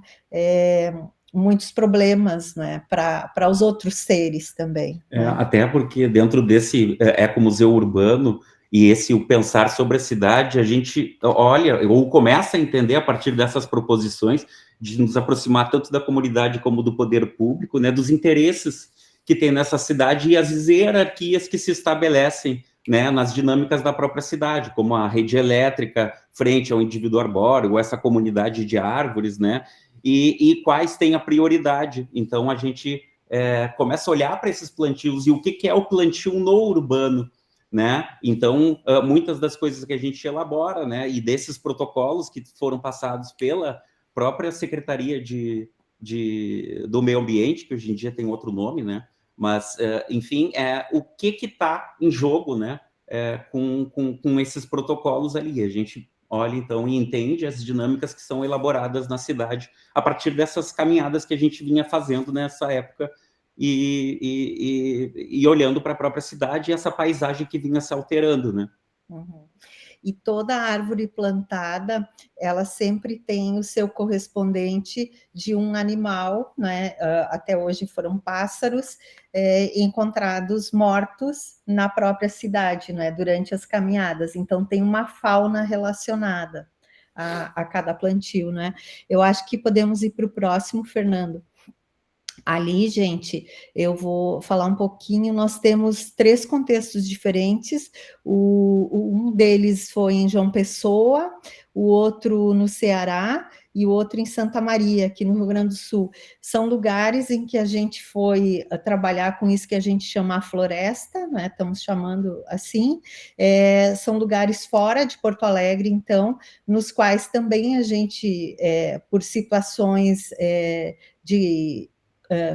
muitos problemas, né, para os outros seres também. Né? Até porque dentro desse ecomuseu urbano, e o pensar sobre a cidade, a gente olha, ou começa a entender a partir dessas proposições, de nos aproximar tanto da comunidade como do poder público, né, dos interesses que tem nessa cidade e as hierarquias que se estabelecem, né, nas dinâmicas da própria cidade, como a rede elétrica frente ao indivíduo arbóreo, ou essa comunidade de árvores, né, e quais têm a prioridade. Então, a gente começa a olhar para esses plantios, e o que é o plantio no urbano, né? Então, muitas das coisas que a gente elabora, né, e desses protocolos que foram passados pela própria Secretaria do meio ambiente, que hoje em dia tem outro nome, né? Mas, enfim, o que está em jogo, né? Com esses protocolos ali. A gente olha, então, e entende as dinâmicas que são elaboradas na cidade a partir dessas caminhadas que a gente vinha fazendo nessa época e olhando para a própria cidade e essa paisagem que vinha se alterando, né? Uhum. E toda árvore plantada, ela sempre tem o seu correspondente de um animal, né? Até hoje foram pássaros encontrados mortos na própria cidade, né? Durante as caminhadas. Então, tem uma fauna relacionada a cada plantio, né? Eu acho que podemos ir para o próximo, Fernando. Ali, gente, eu vou falar um pouquinho. Nós temos 3 contextos diferentes. Um deles foi em João Pessoa, o outro no Ceará e o outro em Santa Maria, aqui no Rio Grande do Sul. São lugares em que a gente foi trabalhar com isso que a gente chama a floresta, né? Estamos chamando assim. São lugares fora de Porto Alegre, então, nos quais também a gente, por situações de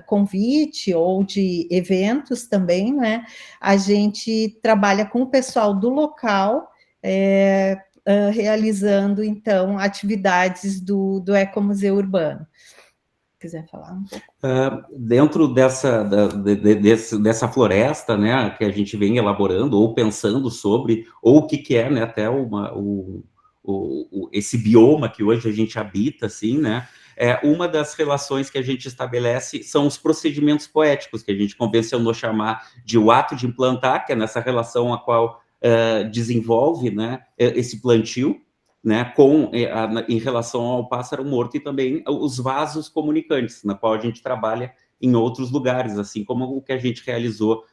convite ou de eventos também, né? A gente trabalha com o pessoal do local, realizando, então, atividades do Ecomuseu Urbano. Se quiser falar um pouco. Dentro dessa floresta, né, que a gente vem elaborando ou pensando sobre, ou o que é, né, até esse bioma que hoje a gente habita, assim, né, uma das relações que a gente estabelece são os procedimentos poéticos, que a gente convencionou chamar de o ato de implantar, que é nessa relação a qual desenvolve, né, esse plantio, né, em relação ao pássaro morto, e também os vasos comunicantes, na qual a gente trabalha em outros lugares, assim como o que a gente realizou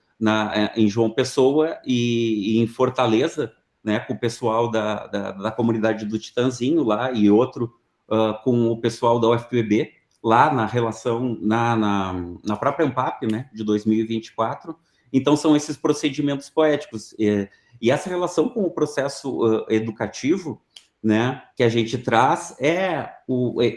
em João Pessoa e em Fortaleza, né, com o pessoal da comunidade do Titanzinho lá, e outro com o pessoal da UFPB, lá na relação, na própria ANPAP, né, de 2024. Então, são esses procedimentos poéticos. E essa relação com o processo educativo, né, que a gente traz,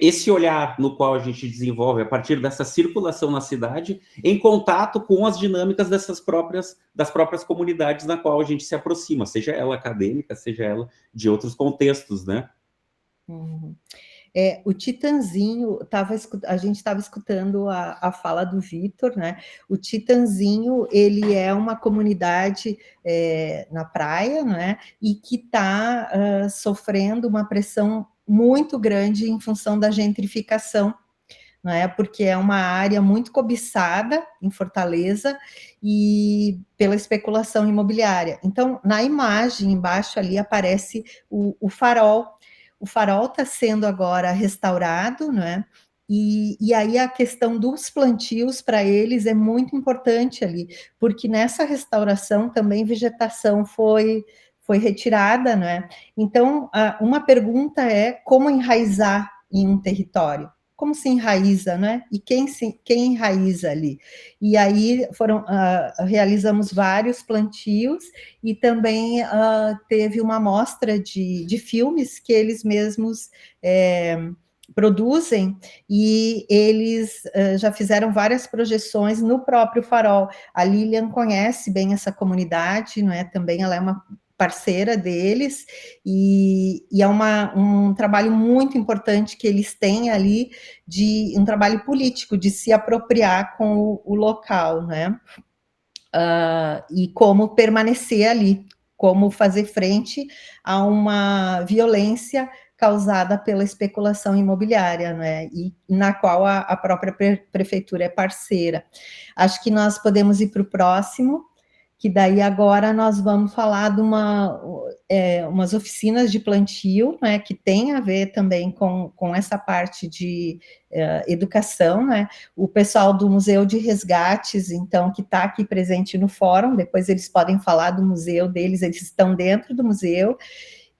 esse olhar no qual a gente desenvolve, a partir dessa circulação na cidade, em contato com as dinâmicas das próprias comunidades na qual a gente se aproxima, seja ela acadêmica, seja ela de outros contextos, né? Uhum. O Titanzinho, a gente estava escutando a fala do Vitor, né? O Titanzinho, ele é uma comunidade na praia, né? E que está sofrendo uma pressão muito grande em função da gentrificação, né? Porque é uma área muito cobiçada em Fortaleza e pela especulação imobiliária. Então, na imagem embaixo ali aparece o farol. O farol está sendo agora restaurado, né? E aí a questão dos plantios para eles é muito importante ali, porque nessa restauração também vegetação foi retirada, né? Então, uma pergunta é como enraizar em um território. Como se enraiza, né? E quem enraiza ali? E aí realizamos vários plantios e também teve uma mostra de filmes que eles mesmos produzem, e eles já fizeram várias projeções no próprio Farol. A Lilian conhece bem essa comunidade, não é? Também ela é uma parceira deles, e é um trabalho muito importante que eles têm ali, de um trabalho político, de se apropriar com o local, né? E como permanecer ali, como fazer frente a uma violência causada pela especulação imobiliária, né? E na qual a própria prefeitura é parceira. Acho que nós podemos ir para o próximo, que daí agora nós vamos falar de umas oficinas de plantio, né, que tem a ver também com essa parte de educação, né? O pessoal do Museu de Resgates, então, que está aqui presente no fórum, depois eles podem falar do museu deles, eles estão dentro do museu,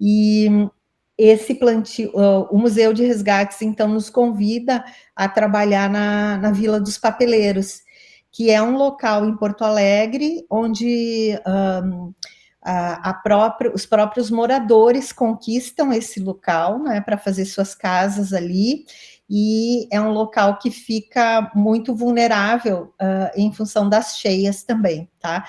e esse plantio, o Museu de Resgates, então, nos convida a trabalhar na Vila dos Papeleiros, que é um local em Porto Alegre, onde os próprios moradores conquistam esse local, né, para fazer suas casas ali, e é um local que fica muito vulnerável em função das cheias também, tá?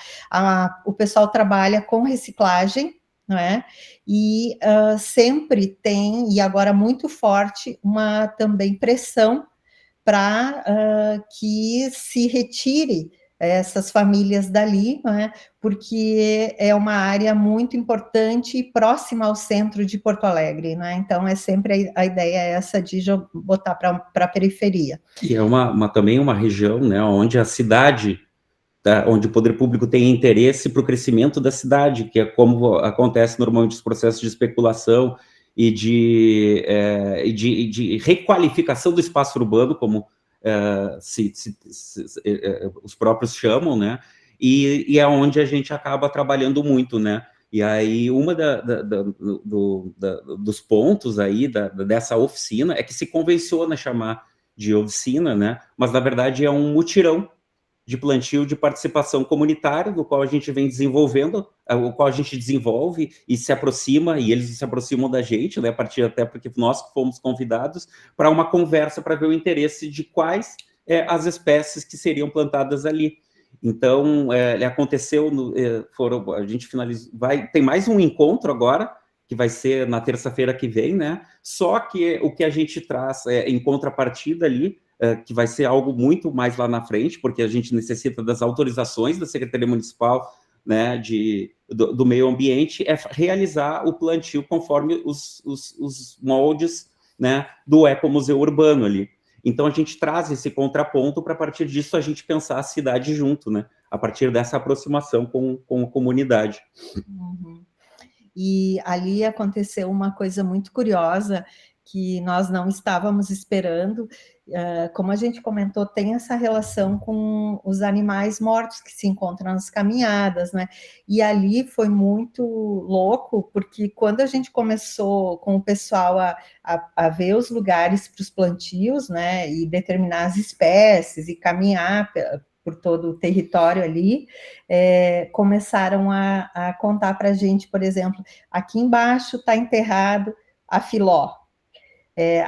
O pessoal trabalha com reciclagem, não é? E sempre tem, e agora muito forte, uma também pressão para que se retire essas famílias dali, né, porque é uma área muito importante e próxima ao centro de Porto Alegre, né, então é sempre a ideia essa de botar para a periferia. E é também uma região, né, onde a cidade, onde o poder público tem interesse para o crescimento da cidade, que é como acontece normalmente os processos de especulação e de requalificação do espaço urbano, como os próprios chamam, né? E é onde a gente acaba trabalhando muito, né? E aí, uma dos pontos aí dessa oficina é que se convenciona chamar de oficina, né? Mas, na verdade, é um mutirão de plantio de participação comunitária, do qual a gente vem desenvolvendo, o qual a gente desenvolve e se aproxima, e eles se aproximam da gente, né, a partir até porque nós fomos convidados para uma conversa para ver o interesse de quais as espécies que seriam plantadas ali. Então, aconteceu, a gente finalizou, tem mais um encontro agora, que vai ser na terça-feira que vem, né, só que o que a gente traz em contrapartida ali, que vai ser algo muito mais lá na frente, porque a gente necessita das autorizações da Secretaria Municipal, né, do Meio Ambiente, é realizar o plantio conforme os moldes, né, do Ecomuseu Urbano ali. Então, a gente traz esse contraponto para, a partir disso, a gente pensar a cidade junto, né, a partir dessa aproximação com a comunidade. Uhum. E ali aconteceu uma coisa muito curiosa, que nós não estávamos esperando. Como a gente comentou, tem essa relação com os animais mortos que se encontram nas caminhadas, né? E ali foi muito louco, porque quando a gente começou com o pessoal a ver os lugares para os plantios, né? E determinar as espécies e caminhar por todo o território ali, começaram a contar para a gente, por exemplo, aqui embaixo está enterrado a filó,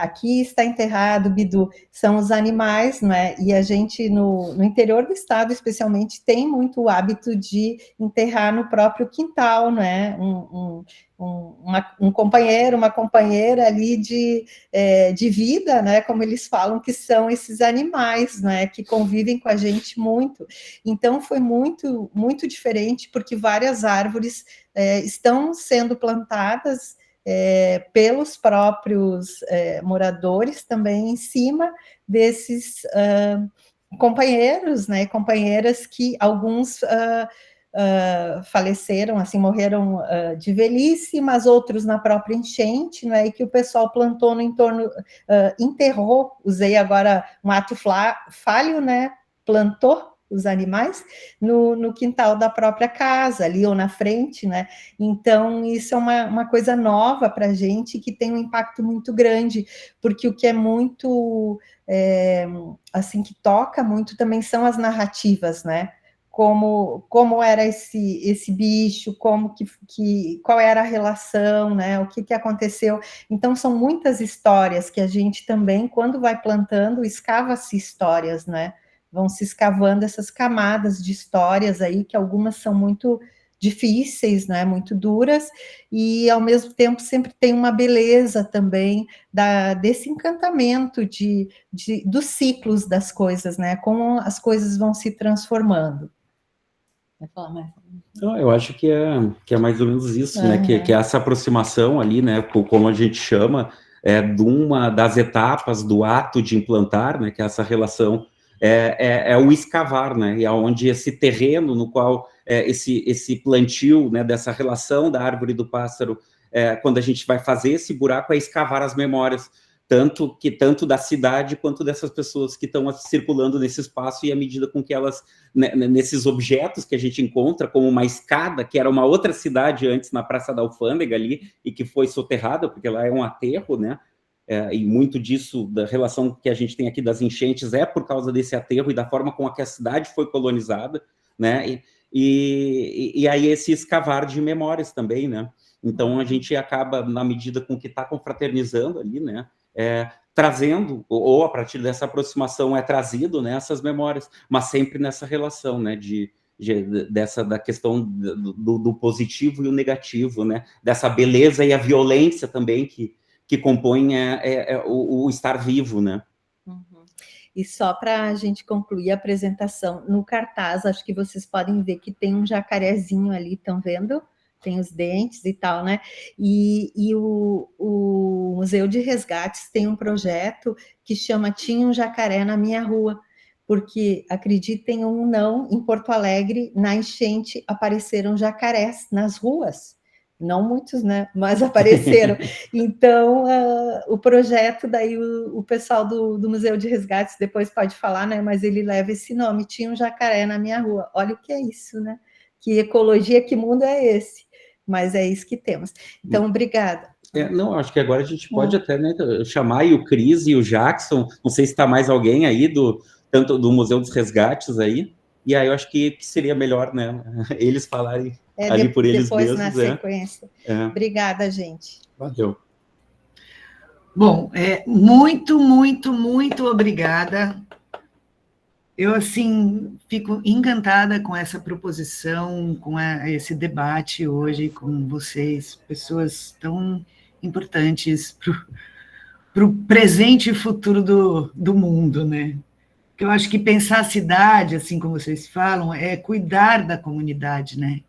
aqui está enterrado o bidu, são os animais, né? E a gente, no interior do estado, especialmente, tem muito o hábito de enterrar no próprio quintal, né? Um companheiro, uma companheira ali de vida, né? Como eles falam, que são esses animais, né? Que convivem com a gente muito. Então, foi muito, muito diferente, porque várias árvores estão sendo plantadas pelos próprios moradores também em cima desses companheiros, né, companheiras que alguns faleceram, assim, morreram de velhice, mas outros na própria enchente, né, e que o pessoal plantou no entorno, enterrou, usei agora um ato falho, né, plantou os animais no quintal da própria casa, ali ou na frente, né? Então, isso é uma coisa nova para a gente, que tem um impacto muito grande, porque o que é muito, assim, que toca muito também são as narrativas, né? Como era esse bicho, qual era a relação, né? O que aconteceu. Então, são muitas histórias que a gente também, quando vai plantando, escava-se histórias, né? Vão se escavando essas camadas de histórias aí, que algumas são muito difíceis, né, muito duras, e ao mesmo tempo sempre tem uma beleza também desse encantamento dos ciclos das coisas, né, como as coisas vão se transformando. Vai falar mais? Não, eu acho que é mais ou menos isso, né, que é essa aproximação ali, né, como a gente chama, de uma das etapas do ato de implantar, né, que é essa relação o escavar, né? E onde esse terreno no qual esse plantio, né, dessa relação da árvore e do pássaro, quando a gente vai fazer esse buraco, é escavar as memórias, tanto da cidade quanto dessas pessoas que estão circulando nesse espaço, e à medida com que elas, né, nesses objetos que a gente encontra, como uma escada, que era uma outra cidade antes, na Praça da Alfândega ali, e que foi soterrada, porque lá é um aterro, né? E muito disso, da relação que a gente tem aqui das enchentes, é por causa desse aterro e da forma como a cidade foi colonizada, né? E aí esse escavar de memórias também, né? Então a gente acaba, na medida com que está confraternizando ali, né? trazendo, ou a partir dessa aproximação é trazido, né, essas memórias, mas sempre nessa relação, né, da questão do positivo e o negativo, né, dessa beleza e a violência também que compõem o estar vivo, né. Uhum. E só para a gente concluir a apresentação, no cartaz, acho que vocês podem ver que tem um jacarezinho ali, estão vendo? Tem os dentes e tal, né? E o Museu de Resgates tem um projeto que chama Tinha um Jacaré na Minha Rua, porque, acreditem ou não, em Porto Alegre, na enchente, apareceram jacarés nas ruas. Não muitos, né? Mas apareceram. Então, o projeto, daí o pessoal do Museu de Resgates depois pode falar, né? Mas ele leva esse nome, Tinha um Jacaré na Minha Rua. Olha o que é isso, né? Que ecologia, que mundo é esse? Mas é isso que temos. Então, obrigada. Não, acho que agora a gente pode até, né, chamar aí o Cris e o Jackson, não sei se está mais alguém aí, tanto do Museu dos Resgates aí, e aí eu acho que seria melhor, né, eles falarem ali por eles mesmos. Depois, na sequência. Obrigada, gente. Valeu. Bom, muito, muito, muito obrigada. Eu, assim, fico encantada com essa proposição, com esse debate hoje com vocês, pessoas tão importantes para o presente e futuro do mundo, né? Eu acho que pensar a cidade, assim como vocês falam, é cuidar da comunidade, né?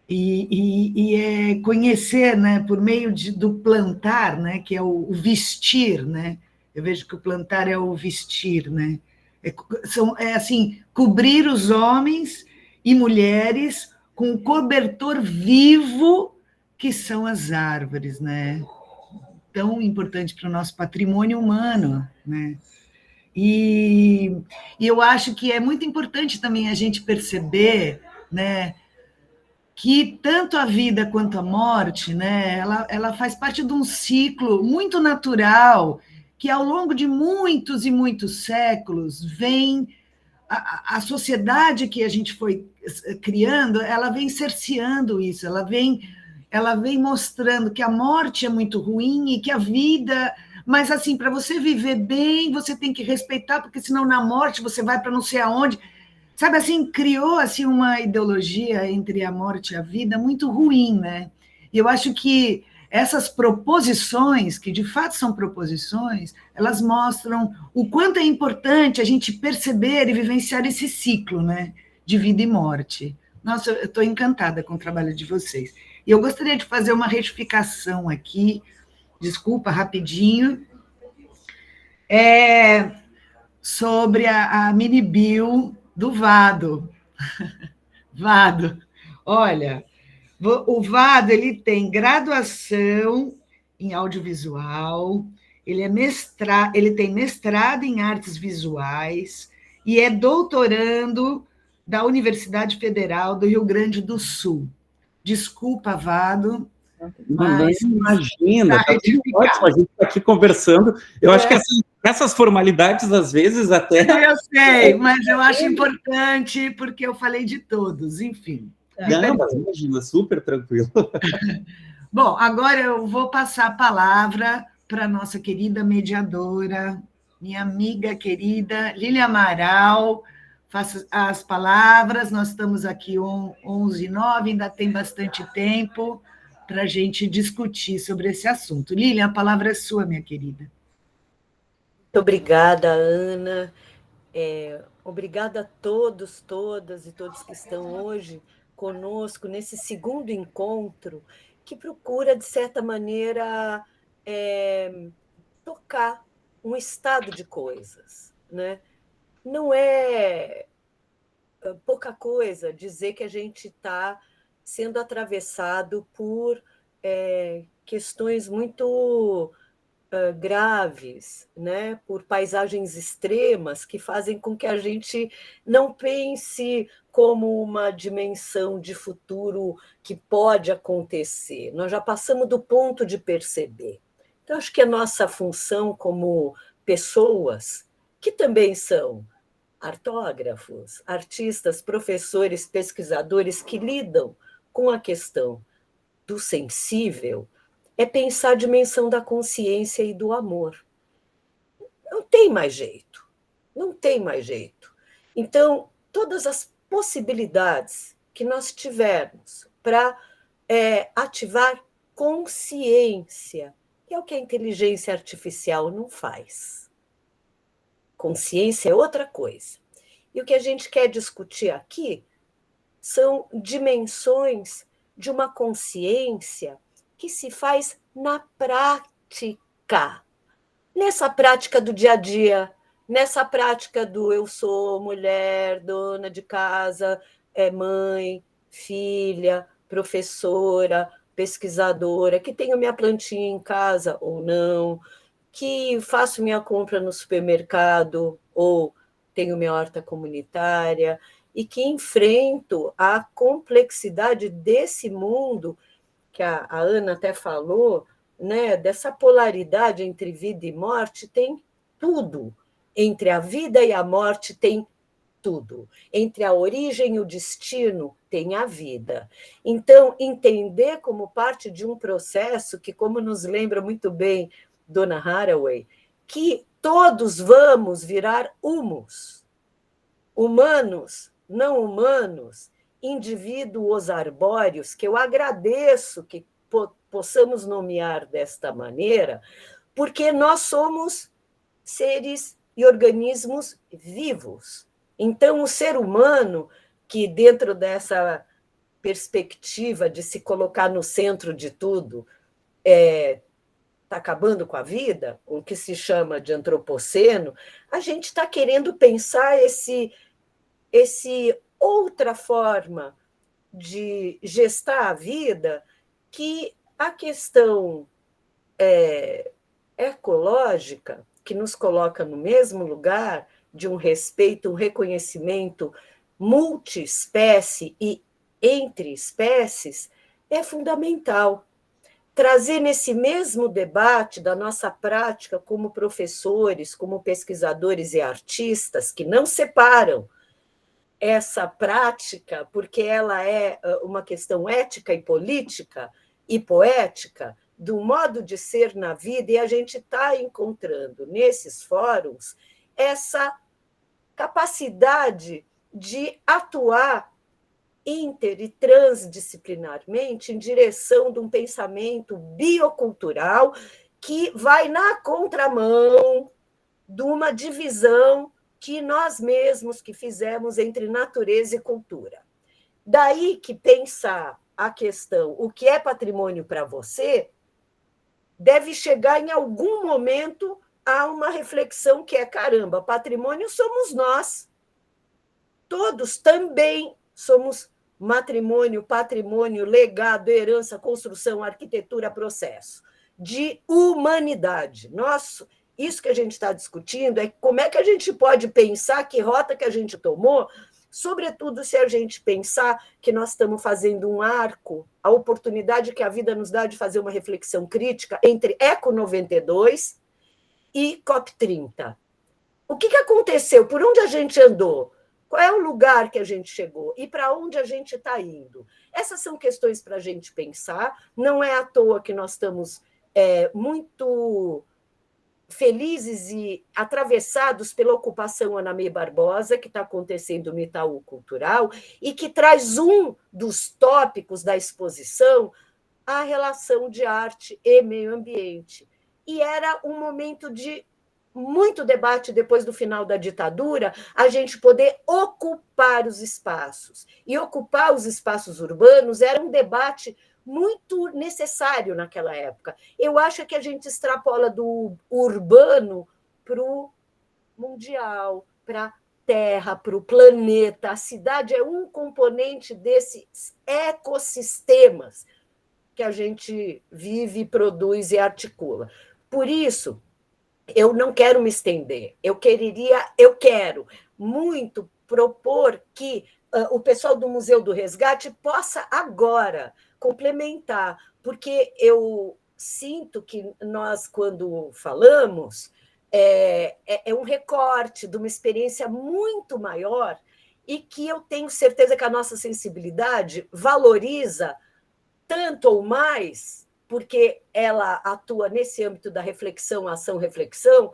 E é conhecer, né, por meio do plantar, né, que é o vestir, né? Eu vejo que o plantar é o vestir, né? Assim, cobrir os homens e mulheres com o cobertor vivo que são as árvores, né? Tão importante para o nosso patrimônio humano, né? E eu acho que é muito importante também a gente perceber, né, que tanto a vida quanto a morte, né, ela faz parte de um ciclo muito natural que, ao longo de muitos e muitos séculos, vem a sociedade que a gente foi criando, ela vem cerceando isso, ela vem mostrando que a morte é muito ruim e que a vida... Mas, assim, para você viver bem, você tem que respeitar, porque senão na morte você vai para não sei aonde. Sabe, assim, criou assim, uma ideologia entre a morte e a vida muito ruim, né? E eu acho que essas proposições, que de fato são proposições, elas mostram o quanto é importante a gente perceber e vivenciar esse ciclo, né, de vida e morte. Nossa, eu estou encantada com o trabalho de vocês. E eu gostaria de fazer uma retificação aqui, desculpa, rapidinho, sobre a mini bio do Vado. Vado, olha... O Vado, ele tem graduação em audiovisual, ele tem mestrado em artes visuais e é doutorando da Universidade Federal do Rio Grande do Sul. Desculpa, Vado, mas... Imagina, tá tudo ótimo, a gente está aqui conversando. Eu acho que essas formalidades, às vezes, até... Eu sei, mas eu acho importante, porque eu falei de todos, enfim. Não, mas imagina, super tranquilo. Bom, agora eu vou passar a palavra para a nossa querida mediadora, minha amiga querida, Lília Amaral. Faça as palavras, nós estamos aqui 11h09, ainda tem bastante tempo para a gente discutir sobre esse assunto. Lília, a palavra é sua, minha querida. Muito obrigada, Ana. Obrigada a todos, todas e todos que estão hoje conosco nesse segundo encontro que procura, de certa maneira, tocar um estado de coisas, né? Não é pouca coisa dizer que a gente está sendo atravessado por questões muito graves, né? Por paisagens extremas que fazem com que a gente não pense como uma dimensão de futuro que pode acontecer. Nós já passamos do ponto de perceber. Então, acho que a nossa função como pessoas, que também são artógrafos, artistas, professores, pesquisadores que lidam com a questão do sensível, é pensar a dimensão da consciência e do amor. tem mais jeito. Não tem mais jeito. Então, todas as possibilidades que nós tivermos para ativar consciência, que é o que a inteligência artificial não faz. Consciência é outra coisa. E o que a gente quer discutir aqui são dimensões de uma consciência que se faz na prática. Nessa prática do dia a dia, nessa prática do eu sou mulher, dona de casa, mãe, filha, professora, pesquisadora, que tenho minha plantinha em casa ou não, que faço minha compra no supermercado ou tenho minha horta comunitária, e que enfrento a complexidade desse mundo, que a Ana até falou, né, dessa polaridade entre vida e morte, tem tudo. Entre a vida e a morte tem tudo. Entre a origem e o destino tem a vida. Então, entender como parte de um processo que, como nos lembra muito bem Donna Haraway, que todos vamos virar humus, humanos, não humanos, indivíduos arbóreos, que eu agradeço que possamos nomear desta maneira, porque nós somos seres e organismos vivos. Então, o ser humano, que dentro dessa perspectiva de se colocar no centro de tudo, está acabando com a vida, o que se chama de antropoceno, a gente está querendo pensar esse outra forma de gestar a vida, que a questão ecológica, que nos coloca no mesmo lugar de um respeito, um reconhecimento multiespécie e entre espécies, é fundamental. Trazer nesse mesmo debate da nossa prática como professores, como pesquisadores e artistas, que não separam essa prática, porque ela é uma questão ética e política e poética, do modo de ser na vida, e a gente está encontrando nesses fóruns essa capacidade de atuar inter e transdisciplinarmente em direção de um pensamento biocultural que vai na contramão de uma divisão que nós mesmos que fizemos entre natureza e cultura. Daí que pensar a questão, o que é patrimônio para você, deve chegar em algum momento a uma reflexão que é, caramba, patrimônio somos nós. Todos também somos patrimônio, legado, herança, construção, arquitetura, processo de humanidade. Isso que a gente está discutindo é como é que a gente pode pensar que rota que a gente tomou, sobretudo se a gente pensar que nós estamos fazendo um arco, a oportunidade que a vida nos dá de fazer uma reflexão crítica entre Eco 92 e COP30. O que aconteceu? Por onde a gente andou? Qual é o lugar que a gente chegou? E para onde a gente está indo? Essas são questões para a gente pensar. Não é à toa que nós estamos muito felizes e atravessados pela ocupação Anamê Barbosa, que está acontecendo no Itaú Cultural, e que traz um dos tópicos da exposição, a relação de arte e meio ambiente. E era um momento de muito debate depois do final da ditadura, a gente poder ocupar os espaços. E ocupar os espaços urbanos era um debate muito necessário naquela época. Eu acho que a gente extrapola do urbano para o mundial, para a Terra, para o planeta. A cidade é um componente desses ecossistemas que a gente vive, produz e articula. Por isso, eu não quero me estender, eu quero muito propor que o pessoal do Museu do Resgate possa agora complementar, porque eu sinto que nós, quando falamos, é um recorte de uma experiência muito maior e que eu tenho certeza que a nossa sensibilidade valoriza tanto ou mais, porque ela atua nesse âmbito da reflexão, ação-reflexão,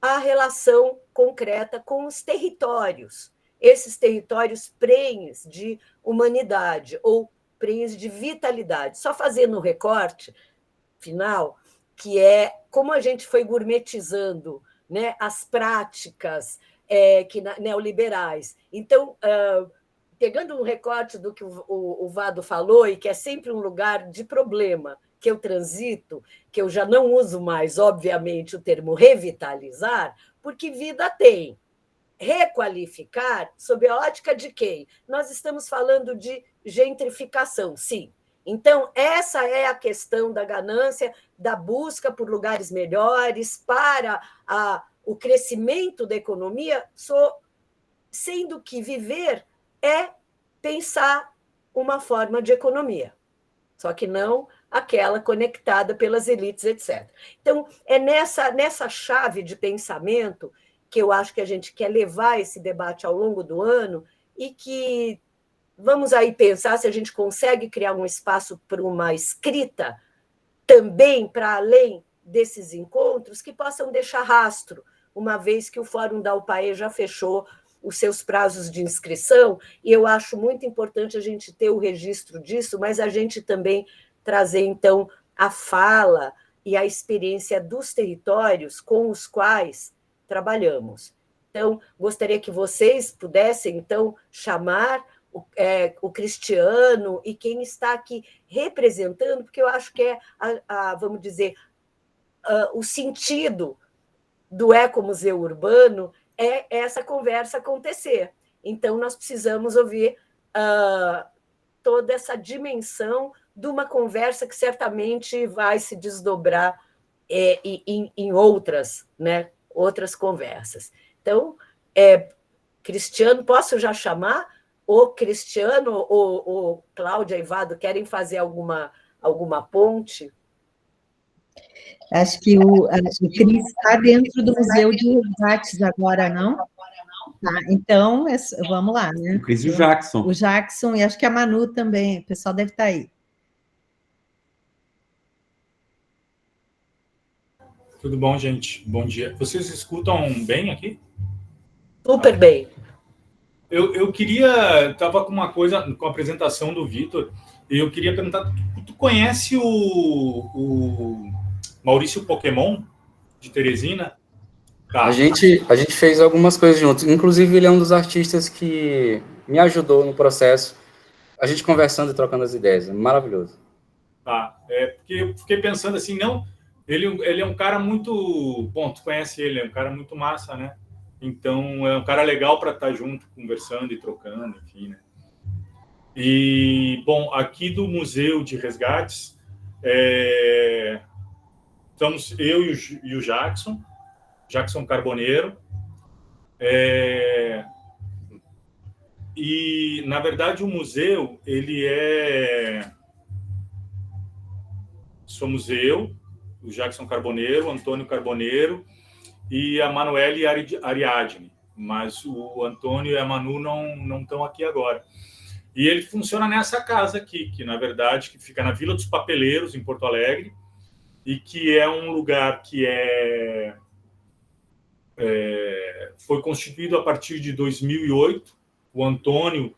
a relação concreta com os territórios, esses territórios prenhes de humanidade ou prenhes de vitalidade. Só fazendo um recorte final, que é como a gente foi gourmetizando, né, as práticas neoliberais. Então, pegando um recorte do que o Vado falou, e que é sempre um lugar de problema que eu transito, que eu já não uso mais, obviamente, o termo revitalizar, porque vida tem. Requalificar, sob a ótica de quem? Nós estamos falando de gentrificação, sim. Então, essa é a questão da ganância, da busca por lugares melhores para o crescimento da economia, sendo que viver é pensar uma forma de economia, só que não aquela conectada pelas elites, etc. Então, é nessa chave de pensamento que eu acho que a gente quer levar esse debate ao longo do ano e que vamos aí pensar se a gente consegue criar um espaço para uma escrita também para além desses encontros que possam deixar rastro, uma vez que o Fórum da UPAE já fechou os seus prazos de inscrição, e eu acho muito importante a gente ter o registro disso, mas a gente também trazer, então, a fala e a experiência dos territórios com os quais trabalhamos. Então, gostaria que vocês pudessem, então, chamar o Cristiano e quem está aqui representando, porque eu acho que é, vamos dizer, o sentido do Ecomuseu Urbano é essa conversa acontecer. Então, nós precisamos ouvir toda essa dimensão de uma conversa que certamente vai se desdobrar em outras, né, outras conversas. Então, Cristiano, posso já chamar? O Cristiano ou Cláudia e Vado querem fazer alguma ponte? Acho que o Cris está dentro do Museu de Resgates agora, não? Tá, então, vamos lá, né? O Cris e o Jackson. O Jackson, e acho que a Manu também, o pessoal deve estar aí. Tudo bom, gente? Bom dia. Vocês escutam bem aqui? Super bem. Eu queria... Estava com uma coisa, com a apresentação do Vitor, e eu queria perguntar, tu conhece o Maurício Pokémon, de Teresina? Tá. A gente fez algumas coisas juntos. Inclusive, ele é um dos artistas que me ajudou no processo. A gente conversando e trocando as ideias. É maravilhoso. Tá. Porque eu fiquei pensando assim, não... Ele é um cara muito... Bom, tu conhece ele, é um cara muito massa, né? Então, é um cara legal para estar junto, conversando e trocando, enfim, né? E, bom, aqui do Museu de Resgates, estamos eu e o Jackson Carboneiro. E, na verdade, o museu, ele somos eu, o Jackson Carboneiro, o Antônio Carboneiro e a Manuele Ariadne, mas o Antônio e a Manu não estão aqui agora. E ele funciona nessa casa aqui, que na verdade que fica na Vila dos Papeleiros, em Porto Alegre, e que é um lugar que foi constituído a partir de 2008. O Antônio,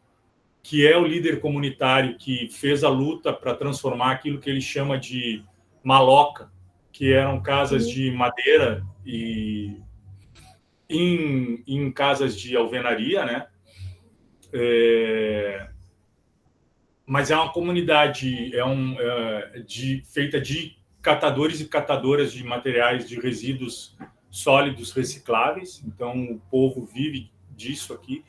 que é o líder comunitário que fez a luta para transformar aquilo que ele chama de maloca, que eram casas de madeira e em casas de alvenaria, né? Mas é uma comunidade feita de catadores e catadoras de materiais de resíduos sólidos recicláveis. Então, o povo vive disso aqui.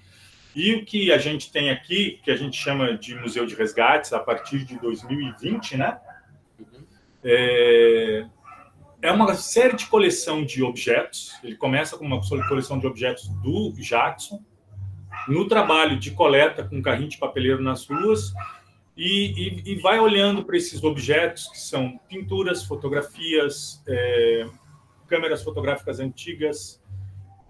E o que a gente tem aqui, que a gente chama de Museu de Resgates, a partir de 2020, né? É uma série de coleção de objetos. Ele começa com uma coleção de objetos do Jackson, no trabalho de coleta com carrinho de papeleiro nas ruas, e vai olhando para esses objetos, que são pinturas, fotografias, câmeras fotográficas antigas,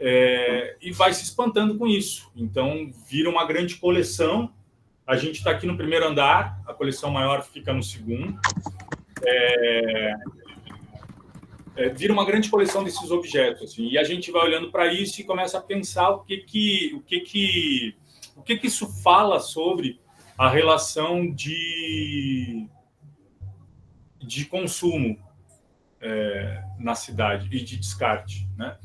e vai se espantando com isso. Então, vira uma grande coleção. A gente está aqui no primeiro andar, a coleção maior fica no segundo. vira uma grande coleção desses objetos, assim, e a gente vai olhando para isso e começa a pensar o que isso fala sobre a relação de consumo na cidade e de descarte, né?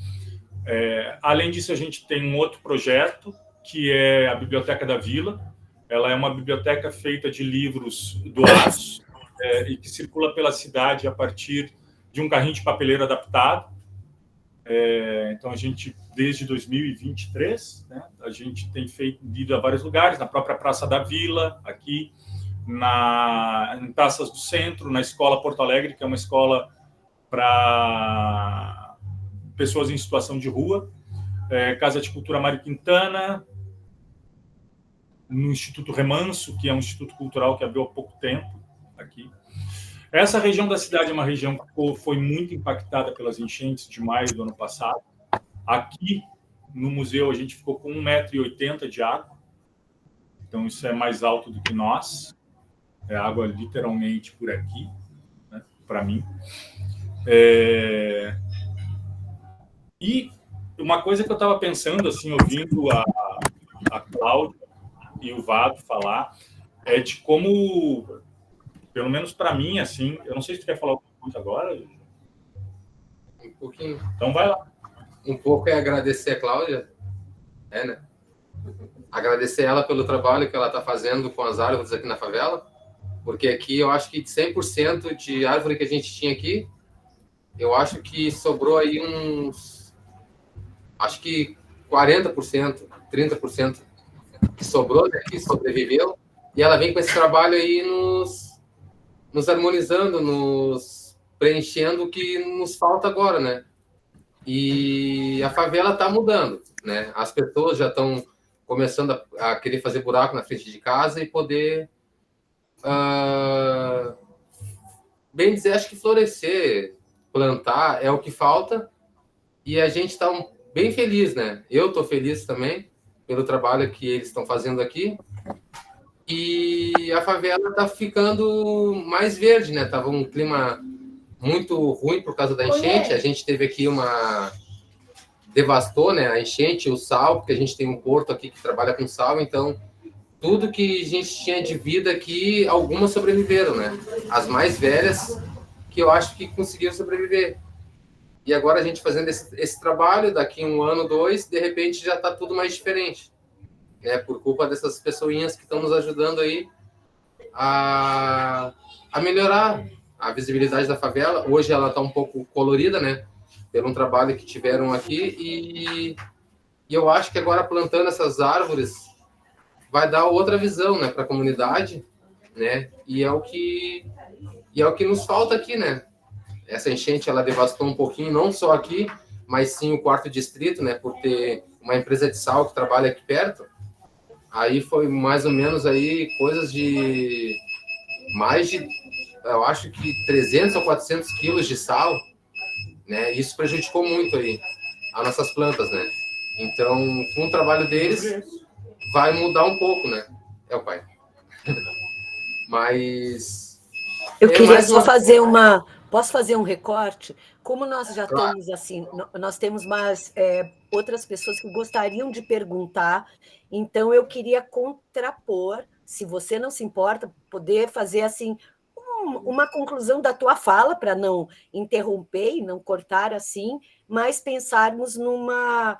Além disso, a gente tem um outro projeto, que é a Biblioteca da Vila. Ela é uma biblioteca feita de livros doados e que circula pela cidade a partir de um carrinho de papeleiro adaptado. Então, a gente, desde 2023, né, a gente tem ido a vários lugares, na própria Praça da Vila, aqui, em Praças do Centro, na Escola Porto Alegre, que é uma escola para pessoas em situação de rua, Casa de Cultura Mário Quintana, no Instituto Remanso, que é um instituto cultural que abriu há pouco tempo aqui. Essa região da cidade é uma região que foi muito impactada pelas enchentes de maio do ano passado. Aqui, no museu, a gente ficou com 1,80 m de água. Então, isso é mais alto do que nós. É água literalmente por aqui, né, para mim. E uma coisa que eu estava pensando, assim, ouvindo a Cláudia e o Vado falar, é de como, pelo menos para mim, assim, eu não sei se tu quer falar alguma coisa agora. Um pouquinho. Então vai lá. Um pouco é agradecer a Cláudia, né? Agradecer ela pelo trabalho que ela está fazendo com as árvores aqui na favela, porque aqui eu acho que de 100% de árvore que a gente tinha aqui, eu acho que sobrou aí acho que 40%, 30% que sobrou, né, que sobreviveu, e ela vem com esse trabalho aí nos harmonizando, nos preenchendo o que nos falta agora, né? E a favela está mudando, né? As pessoas já estão começando a querer fazer buraco na frente de casa e poder, bem dizer, acho que florescer, plantar é o que falta, e a gente está bem feliz, né? Eu estou feliz também pelo trabalho que eles estão fazendo aqui, e a favela está ficando mais verde, né? Tava um clima muito ruim por causa da enchente. A gente teve aqui devastou, né? A enchente, o sal, porque a gente tem um porto aqui que trabalha com sal, então tudo que a gente tinha de vida aqui, algumas sobreviveram, né? As mais velhas, que eu acho que conseguiram sobreviver. E agora a gente fazendo esse trabalho, daqui 1 ano, 2, de repente já está tudo mais diferente, né? Por culpa dessas pessoinhas que estão nos ajudando aí a melhorar a visibilidade da favela. Hoje ela está um pouco colorida, né? Pelo trabalho que tiveram aqui, e eu acho que agora plantando essas árvores vai dar outra visão, né, para a comunidade, né? E é o que nos falta aqui, né? Essa enchente ela devastou um pouquinho, não só aqui, mas sim o 4º distrito, né? Por ter uma empresa de sal que trabalha aqui perto. Aí foi mais ou menos aí coisas de mais de, eu acho que 300 ou 400 quilos de sal, né? Isso prejudicou muito aí as nossas plantas, né? Então, com o trabalho deles, vai mudar um pouco, né? O pai. Mas eu queria só fazer posso fazer um recorte? Como nós já Claro. estamos assim, nós temos mais outras pessoas que gostariam de perguntar, então eu queria contrapor, se você não se importa, poder fazer assim uma conclusão da tua fala, para não interromper e não cortar assim, mas pensarmos numa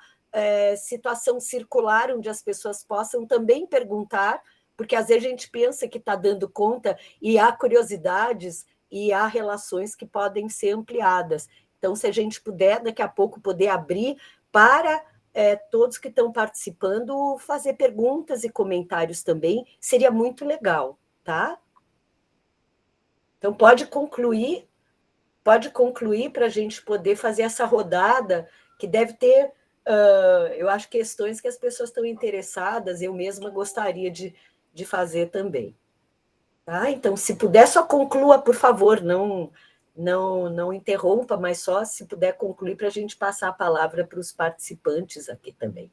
situação circular, onde as pessoas possam também perguntar, porque às vezes a gente pensa que está dando conta e há curiosidades e há relações que podem ser ampliadas. Então, se a gente puder, daqui a pouco, poder abrir para todos que estão participando, fazer perguntas e comentários também, seria muito legal, tá? Então, pode concluir para a gente poder fazer essa rodada, que deve ter, eu acho, questões que as pessoas estão interessadas, eu mesma gostaria de fazer também. Tá? Então, se puder, só conclua, por favor, não interrompa, mas só se puder concluir para a gente passar a palavra para os participantes aqui também.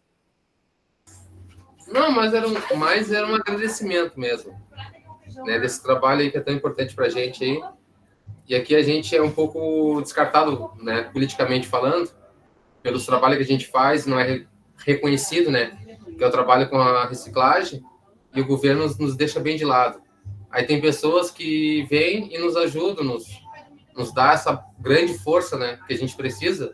Não, mas era um agradecimento mesmo, né, desse trabalho aí que é tão importante para a gente aí. E aqui a gente é um pouco descartado, né, politicamente falando, pelos trabalhos que a gente faz, não é reconhecido, né, que é o trabalho com a reciclagem, e o governo nos deixa bem de lado. Aí tem pessoas que vêm e nos ajudam, nos dá essa grande força, né, que a gente precisa.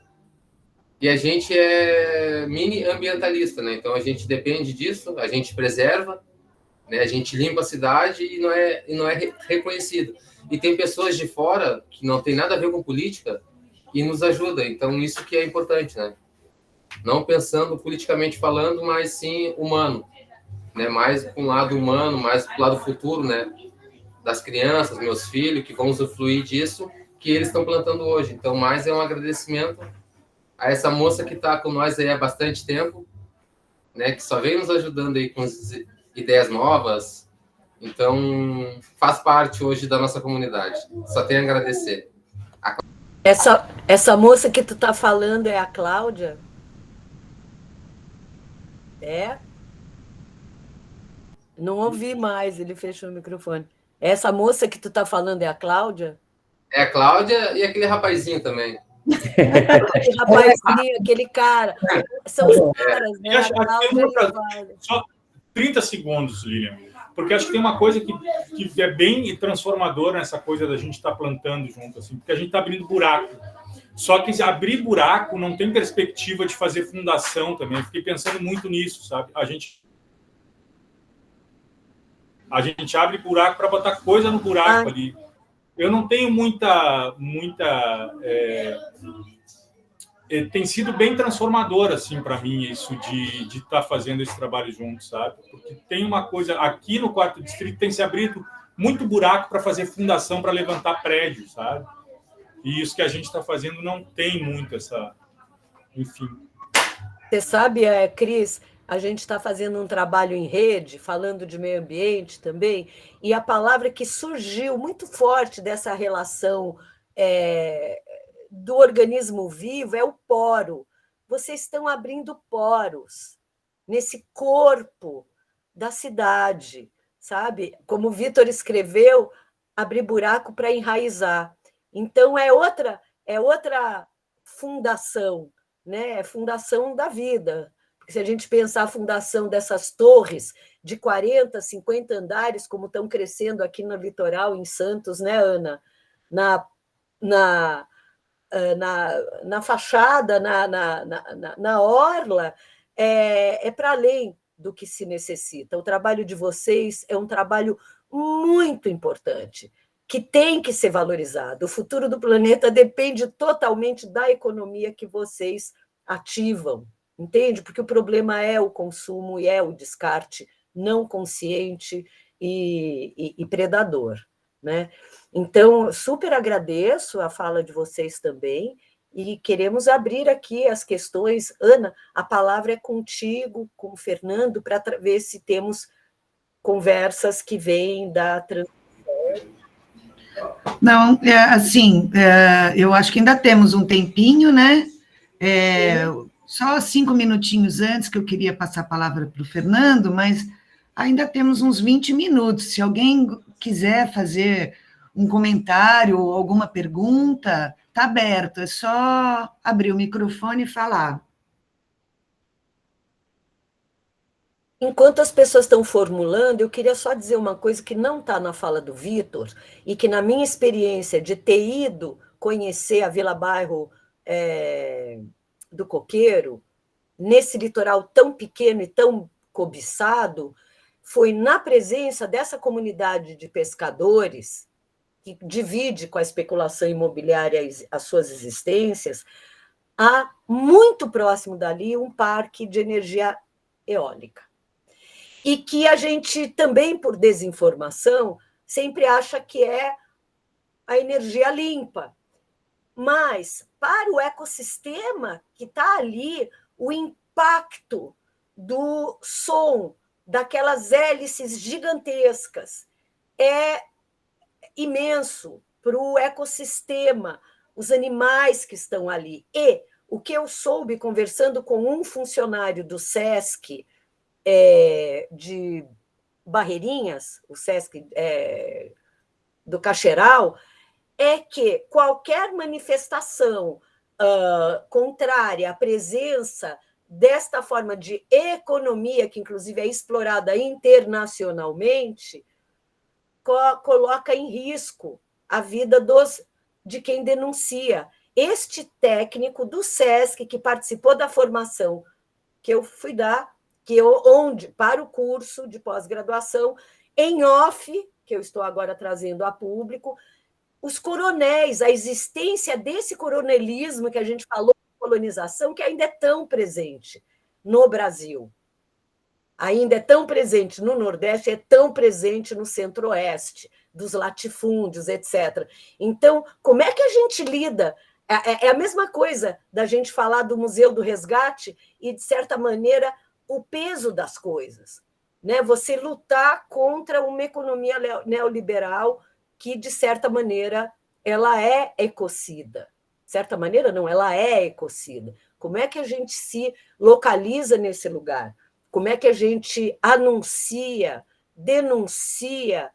E a gente é mini ambientalista, né? Então a gente depende disso, a gente preserva, né? A gente limpa a cidade e não é reconhecido. E tem pessoas de fora que não tem nada a ver com política e nos ajuda. Então isso que é importante, né? Não pensando politicamente falando, mas sim humano, né? Mais para um lado humano, mais para o lado futuro, né? Das crianças, meus filhos, que vão usufruir disso, que eles estão plantando hoje. Então mais é um agradecimento a essa moça que está com nós aí há bastante tempo, né, que só vem nos ajudando aí com ideias novas. Então, faz parte hoje da nossa comunidade. Só tenho a agradecer. Essa moça que tu está falando é a Cláudia? É? Não ouvi mais, ele fechou o microfone. Essa moça que tu está falando é a Cláudia? É a Cláudia e aquele rapazinho também. Aquele rapazinho, aquele cara. São os caras, né? Só 30 segundos, Lilian. Porque acho que tem uma coisa que é bem transformadora nessa coisa da gente estar plantando junto, assim, porque a gente está abrindo buraco. Só que abrir buraco não tem perspectiva de fazer fundação também. Eu fiquei pensando muito nisso, sabe? A gente abre buraco para botar coisa no buraco ali. Eu não tenho tem sido bem transformador, assim, para mim, isso de estar fazendo esse trabalho junto, sabe? Porque tem uma coisa... Aqui no 4º Distrito tem se abrido muito buraco para fazer fundação, para levantar prédio, sabe? E isso que a gente está fazendo não tem muito essa... Enfim. Você sabe, Cris, a gente está fazendo um trabalho em rede, falando de meio ambiente também, e a palavra que surgiu muito forte dessa relação do organismo vivo é o poro. Vocês estão abrindo poros nesse corpo da cidade, sabe? Como o Vitor escreveu, abrir buraco para enraizar. Então, é outra fundação, né? É fundação da vida. Porque se a gente pensar a fundação dessas torres de 40, 50 andares, como estão crescendo aqui no litoral, em Santos, né, Ana? Na fachada, na orla, é para além do que se necessita. O trabalho de vocês é um trabalho muito importante, que tem que ser valorizado. O futuro do planeta depende totalmente da economia que vocês ativam, entende? Porque o problema é o consumo e é o descarte não consciente e predador, né? Então, super agradeço a fala de vocês também e queremos abrir aqui as questões. Ana, a palavra é contigo, com o Fernando, para ver se temos conversas que vêm da transição. Não, assim, eu acho que ainda temos um tempinho, né? Só 5 minutinhos antes que eu queria passar a palavra para o Fernando, mas ainda temos uns 20 minutos. Se alguém quiser fazer um comentário ou alguma pergunta, está aberto, é só abrir o microfone e falar. Enquanto as pessoas estão formulando, eu queria só dizer uma coisa que não está na fala do Vitor, e que na minha experiência de ter ido conhecer a Vila Bairro do Coqueiro, nesse litoral tão pequeno e tão cobiçado, foi na presença dessa comunidade de pescadores, que divide com a especulação imobiliária as suas existências, há muito próximo dali um parque de energia eólica. E que a gente também, por desinformação, sempre acha que é a energia limpa. Mas, para o ecossistema que está ali, o impacto do som daquelas hélices gigantescas é imenso para o ecossistema, os animais que estão ali. E o que eu soube, conversando com um funcionário do SESC, de Barreirinhas, o SESC do Cacheral, é que qualquer manifestação contrária à presença desta forma de economia, que inclusive é explorada internacionalmente, coloca em risco a vida de quem denuncia. Este técnico do SESC, que participou da formação que eu fui dar, para o curso de pós-graduação, em off, que eu estou agora trazendo a público, os coronéis, a existência desse coronelismo que a gente falou, colonização, que ainda é tão presente no Brasil. Ainda é tão presente no Nordeste, é tão presente no Centro-Oeste, dos latifúndios, etc. Então, como é que a gente lida? É a mesma coisa da gente falar do Museu do Resgate e, de certa maneira, o peso das coisas. Né? Você lutar contra uma economia neoliberal que, de certa maneira, ela é ecocida. De certa maneira, não, ela é ecocida. Como é que a gente se localiza nesse lugar? Como é que a gente anuncia, denuncia?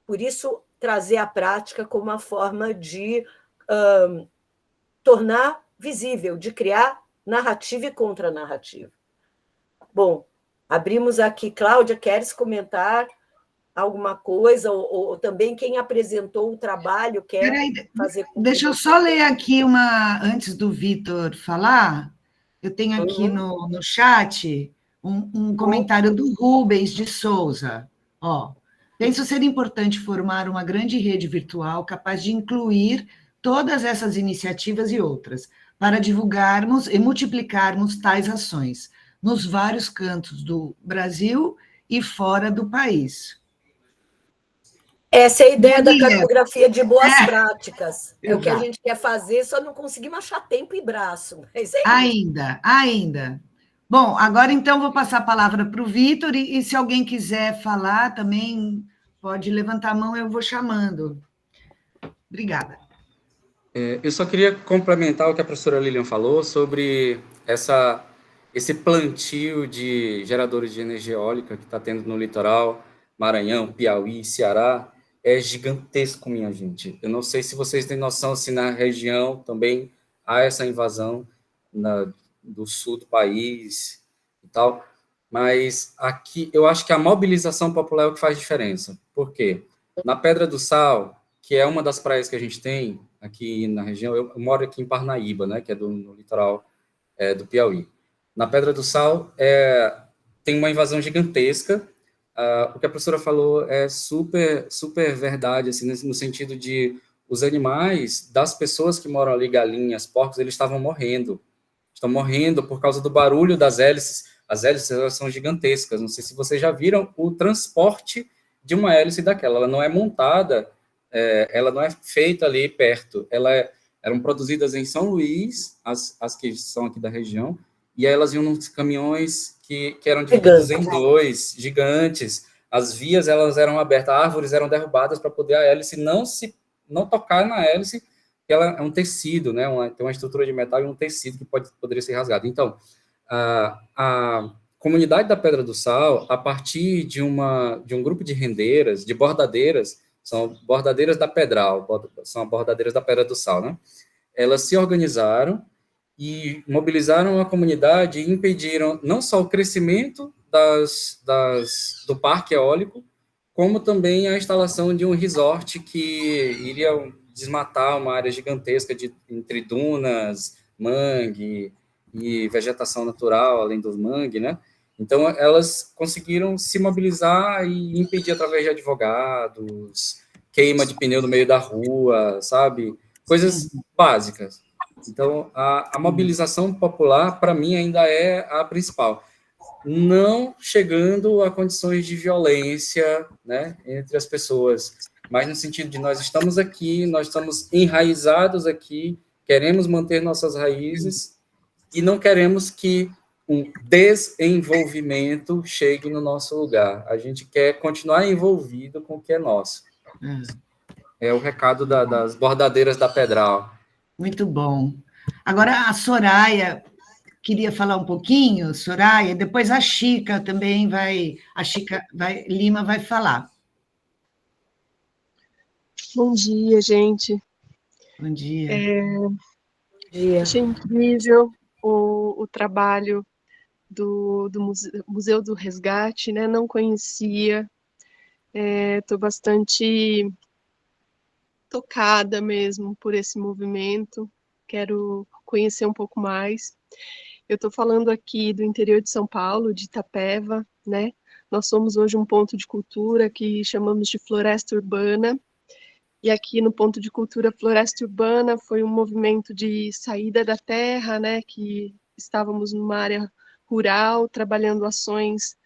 Por isso, trazer a prática como uma forma de tornar visível, de criar narrativa e contra-narrativa. Bom, abrimos aqui. Cláudia, queres comentar alguma coisa? Ou também quem apresentou o trabalho quer fazer... Deixa eu só ler aqui antes do Vitor falar, eu tenho aqui no chat um comentário do Rubens de Souza. Penso ser importante formar uma grande rede virtual capaz de incluir todas essas iniciativas e outras, para divulgarmos e multiplicarmos tais ações nos vários cantos do Brasil e fora do país. Essa é a ideia da cartografia de boas práticas. É o que a gente quer fazer, só não conseguimos achar tempo e braço. Mas é ainda. Bom, agora então vou passar a palavra para o Vitor, e se alguém quiser falar também, pode levantar a mão, eu vou chamando. Obrigada. Eu só queria complementar o que a professora Lilian falou sobre esse plantio de geradores de energia eólica que está tendo no litoral, Maranhão, Piauí, Ceará, é gigantesco, minha gente. Eu não sei se vocês têm noção se na região também há essa invasão do sul do país e tal, mas aqui eu acho que a mobilização popular é o que faz diferença. Por quê? Na Pedra do Sal, que é uma das praias que a gente tem aqui na região, eu moro aqui em Parnaíba, né, que é no litoral do Piauí. Na Pedra do Sal tem uma invasão gigantesca. O que a professora falou é super, super verdade, assim, no sentido de os animais das pessoas que moram ali, galinhas, porcos, eles estavam morrendo. Estão morrendo por causa do barulho das hélices. As hélices, elas são gigantescas. Não sei se vocês já viram o transporte de uma hélice daquela. Ela não é montada, ela não é feita ali perto. Eram produzidas em São Luís, as que são aqui da região, e aí elas iam nos caminhões que eram divididos em dois, gigantes. As vias, elas eram abertas, árvores eram derrubadas para poder a hélice não tocar na hélice, que ela é um tecido, né? Tem uma estrutura de metal e um tecido que poderia ser rasgado. Então, a comunidade da Pedra do Sal, a partir de um grupo de rendeiras, de bordadeiras, são bordadeiras da Pedral, são bordadeiras da Pedra do Sal, né? Elas se organizaram e mobilizaram a comunidade e impediram não só o crescimento do parque eólico, como também a instalação de um resort que iria desmatar uma área gigantesca entre dunas, mangue e vegetação natural, além do mangue, né? Então, elas conseguiram se mobilizar e impedir através de advogados, queima de pneu no meio da rua, sabe? Coisas básicas. Então, a mobilização popular, para mim, ainda é a principal. Não chegando a condições de violência, né, entre as pessoas, mas no sentido de nós estamos aqui, nós estamos enraizados aqui, queremos manter nossas raízes e não queremos que um desenvolvimento chegue no nosso lugar. A gente quer continuar envolvido com o que é nosso. É o recado das bordadeiras da Pedral. Muito bom. Agora, a Soraya queria falar um pouquinho, Soraya, depois a Chica também Lima vai falar. Bom dia, gente. Bom dia. Achei incrível o trabalho do Museu do Resgate, né? Não conhecia. Estou bastante tocada mesmo por esse movimento. Quero conhecer um pouco mais. Eu estou falando aqui do interior de São Paulo, de Itapeva, né? Nós somos hoje um ponto de cultura que chamamos de Floresta Urbana. E aqui no Ponto de Cultura Floresta Urbana foi um movimento de saída da terra, né, que estávamos numa área rural, trabalhando ações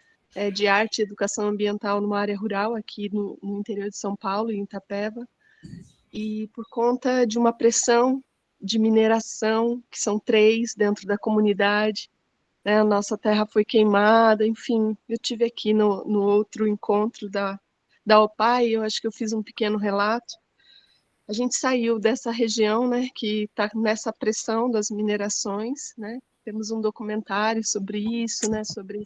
de arte e educação ambiental numa área rural, aqui no interior de São Paulo, em Itapeva, e por conta de uma pressão de mineração, que são 3 dentro da comunidade, né, a nossa terra foi queimada, enfim, eu tive aqui no outro encontro da OPAI, eu acho que eu fiz um pequeno relato. A gente saiu dessa região, né, que está nessa pressão das minerações, né? Temos um documentário sobre isso, né, sobre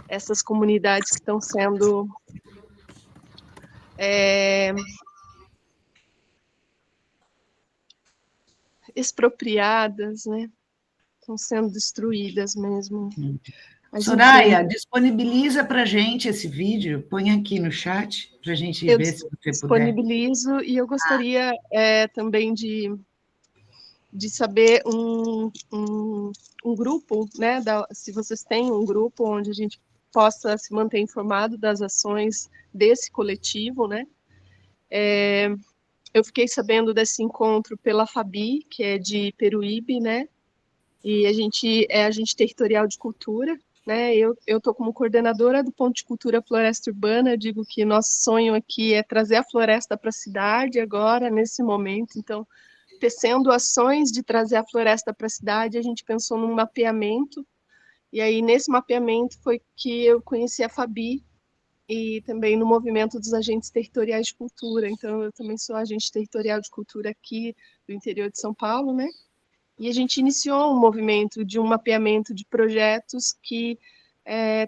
essas comunidades que estão sendo expropriadas, né? Estão sendo destruídas mesmo. Soraya, disponibiliza para a gente esse vídeo, põe aqui no chat, para a gente ver se você puder. Disponibilizo, e eu gostaria também de saber um grupo, né, se vocês têm um grupo onde a gente possa se manter informado das ações desse coletivo, né? Eu fiquei sabendo desse encontro pela Fabi, que é de Peruíbe, né? E a gente é agente territorial de cultura, né? Eu estou como coordenadora do Ponto de Cultura Floresta Urbana. Eu digo que nosso sonho aqui é trazer a floresta para a cidade agora, nesse momento. Então, tecendo ações de trazer a floresta para a cidade, a gente pensou num mapeamento. E aí, nesse mapeamento, foi que eu conheci a Fabi, e também no movimento dos agentes territoriais de cultura. Então, eu também sou agente territorial de cultura aqui do interior de São Paulo, né? E a gente iniciou um movimento de um mapeamento de projetos que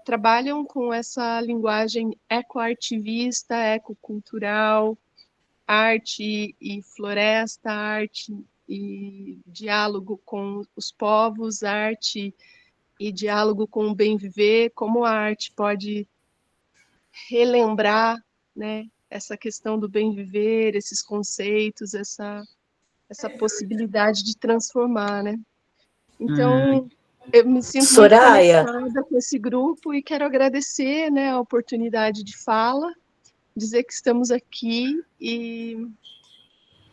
trabalham com essa linguagem ecoartivista, ecocultural, arte e floresta, arte e diálogo com os povos, arte e diálogo com o bem viver, como a arte pode relembrar, né, essa questão do bem viver, esses conceitos, essa possibilidade de transformar, né? Então, eu me sinto Soraya, muito conectada com esse grupo e quero agradecer, né, a oportunidade de fala, dizer que estamos aqui e,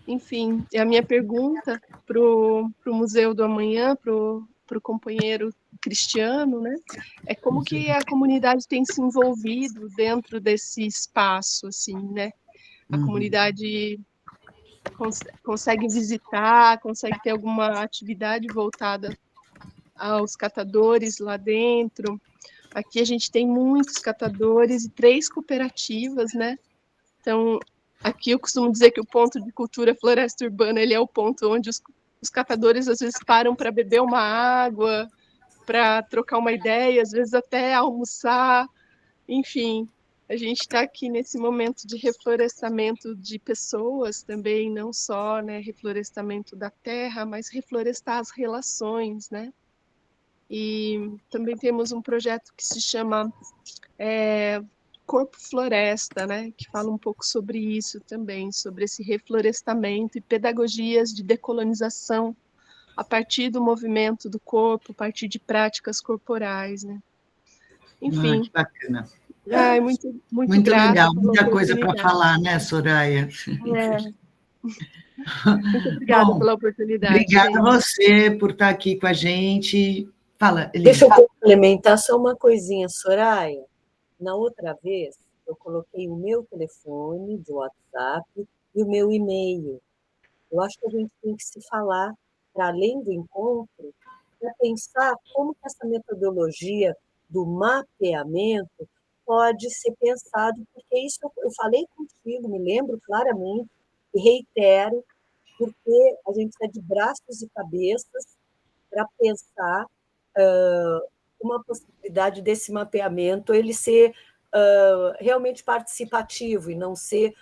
enfim, a minha pergunta para o Museu do Amanhã, para o companheiro Cristiano, né, é como que a comunidade tem se envolvido dentro desse espaço, assim, né? A comunidade consegue visitar, consegue ter alguma atividade voltada aos catadores lá dentro. Aqui a gente tem muitos catadores e 3 cooperativas, né? Então, aqui eu costumo dizer que o ponto de cultura floresta urbana, ele é o ponto onde os catadores às vezes param para beber uma água, para trocar uma ideia, às vezes até almoçar, enfim. A gente está aqui nesse momento de reflorestamento de pessoas também, não só, né, reflorestamento da terra, mas reflorestar as relações, né? E também temos um projeto que se chama Corpo Floresta, né, que fala um pouco sobre isso também, sobre esse reflorestamento e pedagogias de decolonização a partir do movimento do corpo, a partir de práticas corporais, né? Enfim. Que bacana. Muito grata. Legal, muita coisa para falar, né, Soraya? Muito obrigada pela oportunidade. Obrigada a você por estar aqui com a gente. Fala, Elisa. Deixa eu complementar só uma coisinha, Soraya. Na outra vez, eu coloquei o meu telefone de WhatsApp e o meu e-mail. Eu acho que a gente tem que se falar, para além do encontro, para pensar como que essa metodologia do mapeamento pode ser pensado, porque isso eu falei contigo, me lembro claramente, e reitero, porque a gente está de braços e cabeças para pensar uma possibilidade desse mapeamento ele ser realmente participativo e não ser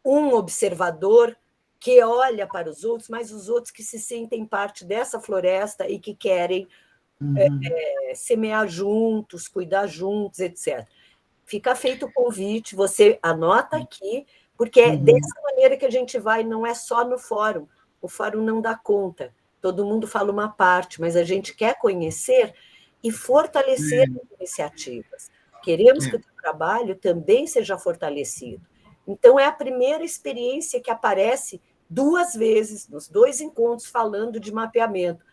um observador que olha para os outros, mas os outros que se sentem parte dessa floresta e que querem semear juntos, cuidar juntos, etc. Fica feito o convite, você anota aqui, porque é dessa maneira que a gente vai, não é só no fórum. O fórum não dá conta. Todo mundo fala uma parte, mas a gente quer conhecer e fortalecer as iniciativas. Queremos que o trabalho também seja fortalecido. Então, é a primeira experiência que aparece 2 vezes, nos 2 encontros, falando de mapeamento.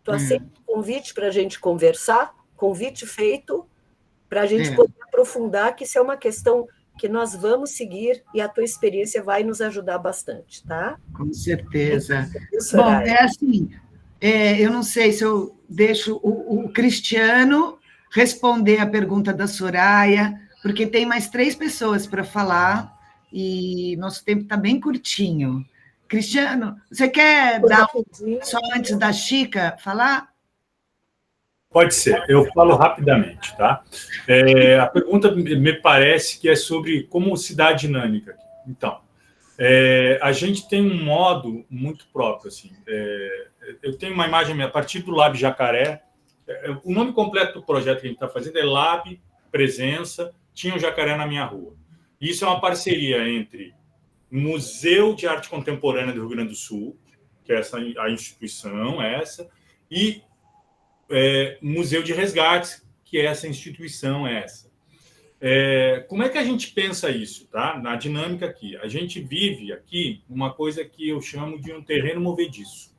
Tu aceita o convite para a gente conversar? Convite feito para a gente poder aprofundar, que isso é uma questão que nós vamos seguir e a tua experiência vai nos ajudar bastante, tá? Com certeza. Isso, Bom, é assim, eu não sei se eu deixo o Cristiano responder a pergunta da Soraya, porque tem mais 3 pessoas para falar e nosso tempo está bem curtinho. Cristiano, você quer dar só antes da Chica falar? Pode ser, eu falo rapidamente, tá? A pergunta me parece que é sobre como se dá a dinâmica aqui. Então, a gente tem um modo muito próprio, assim. Eu tenho uma imagem a partir do Lab Jacaré. O nome completo do projeto que a gente está fazendo é Lab Presença, Tinha um Jacaré na Minha Rua. Isso é uma parceria entre Museu de Arte Contemporânea do Rio Grande do Sul, que é a instituição, e Museu de Resgates, que é essa instituição, Como é que a gente pensa isso, tá? Na dinâmica aqui. A gente vive aqui uma coisa que eu chamo de um terreno movediço.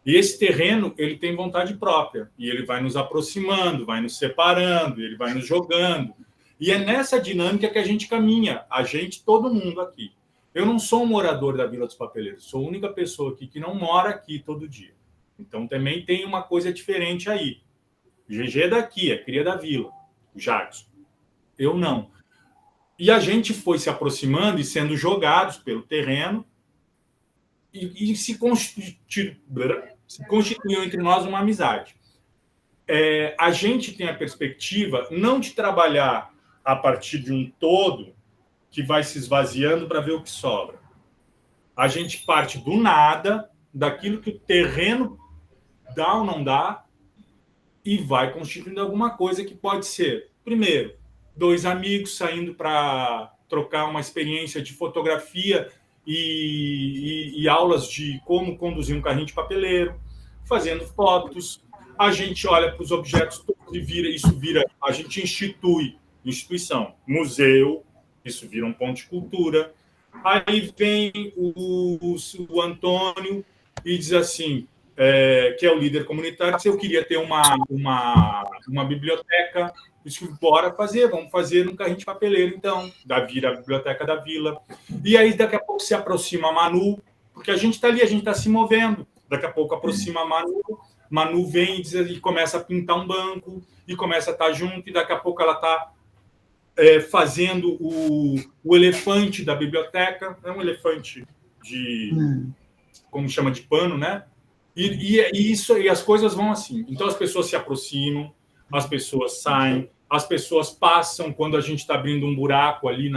E esse terreno, ele tem vontade própria, e ele vai nos aproximando, vai nos separando, ele vai nos jogando. E é nessa dinâmica que a gente caminha, todo mundo aqui. Eu não sou um morador da Vila dos Papeleiros, sou a única pessoa aqui que não mora aqui todo dia. Então, também tem uma coisa diferente aí. O GG é daqui, é cria da vila, o Jackson. Eu não. E a gente foi se aproximando e sendo jogados pelo terreno e se constituiu entre nós uma amizade. A gente tem a perspectiva não de trabalhar a partir de um todo que vai se esvaziando para ver o que sobra. A gente parte do nada, daquilo que o terreno dá ou não dá, e vai constituindo alguma coisa que pode ser, primeiro, 2 amigos saindo para trocar uma experiência de fotografia e aulas de como conduzir um carrinho de papeleiro, fazendo fotos. A gente olha para os objetos todos e a gente instituição, museu, isso vira um ponto de cultura. Aí vem o Antônio e diz assim, que é o líder comunitário, se eu queria ter uma biblioteca, isso que bora fazer, vamos fazer num carrinho de papeleiro, então, vira a biblioteca da vila. E aí, daqui a pouco, se aproxima a Manu, porque a gente está ali, a gente está se movendo. Daqui a pouco aproxima a Manu vem e começa a pintar um banco, e começa a estar junto, e daqui a pouco ela está fazendo o elefante da biblioteca, é um elefante como chama, de pano, né? E as coisas vão assim. Então, as pessoas se aproximam, as pessoas saem, as pessoas passam quando a gente está abrindo um buraco ali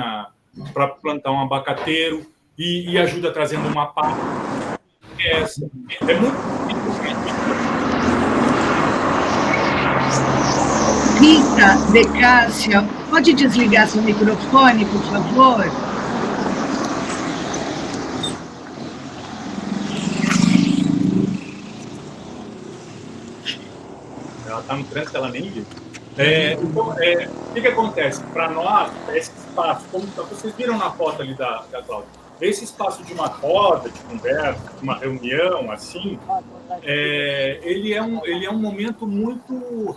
para plantar um abacateiro e ajuda trazendo uma pá. É muito Rita de Cássia, pode desligar seu microfone, por favor? Ela está no trânsito, ela nem viu. Então, o que acontece? Para nós, esse espaço, como vocês viram na foto ali da Cláudia, esse espaço de uma roda, de conversa, de uma reunião, assim, ele é um momento muito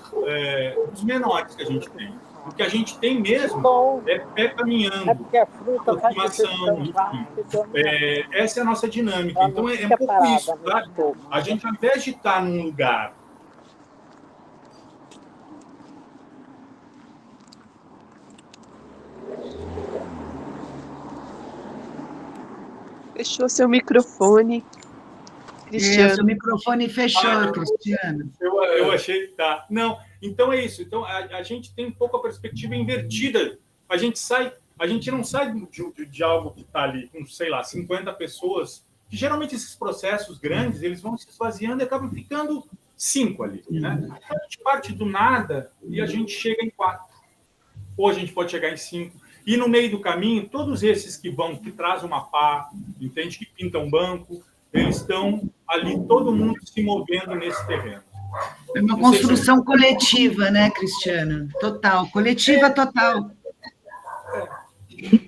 dos menores que a gente tem. O que a gente tem mesmo é pé caminhando, aproximação, enfim. Essa é a nossa dinâmica. Então, é um pouco isso, tá? A gente, ao invés de estar num lugar Fechou seu microfone, Cristiano. Seu microfone fechou, Cristiano. Eu achei que tá. Não, então é isso. Então a gente tem um pouco a perspectiva invertida. A gente sai A gente não sai de algo que está ali com, sei lá, 50 pessoas, que geralmente esses processos grandes, eles vão se esvaziando e acabam ficando 5 ali, né? Então, a gente parte do nada e a gente chega em 4. Ou a gente pode chegar em 5. E no meio do caminho, todos esses que trazem uma pá, entende? Que pintam banco, eles estão ali, todo mundo se movendo nesse terreno. É uma construção coletiva, né, Cristiana? Total, coletiva total.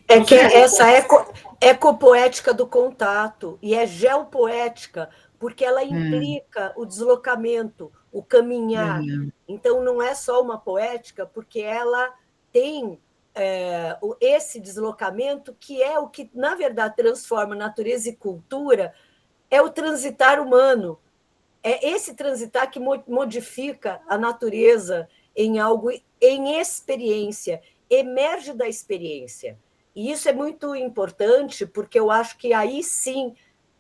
É que essa ecopoética do contato, e é geopoética, porque ela implica o deslocamento, o caminhar. Então, não é só uma poética, porque ela tem esse deslocamento, que é o que, na verdade, transforma natureza e cultura, é o transitar humano. É esse transitar que modifica a natureza em algo, em experiência, emerge da experiência. E isso é muito importante, porque eu acho que aí sim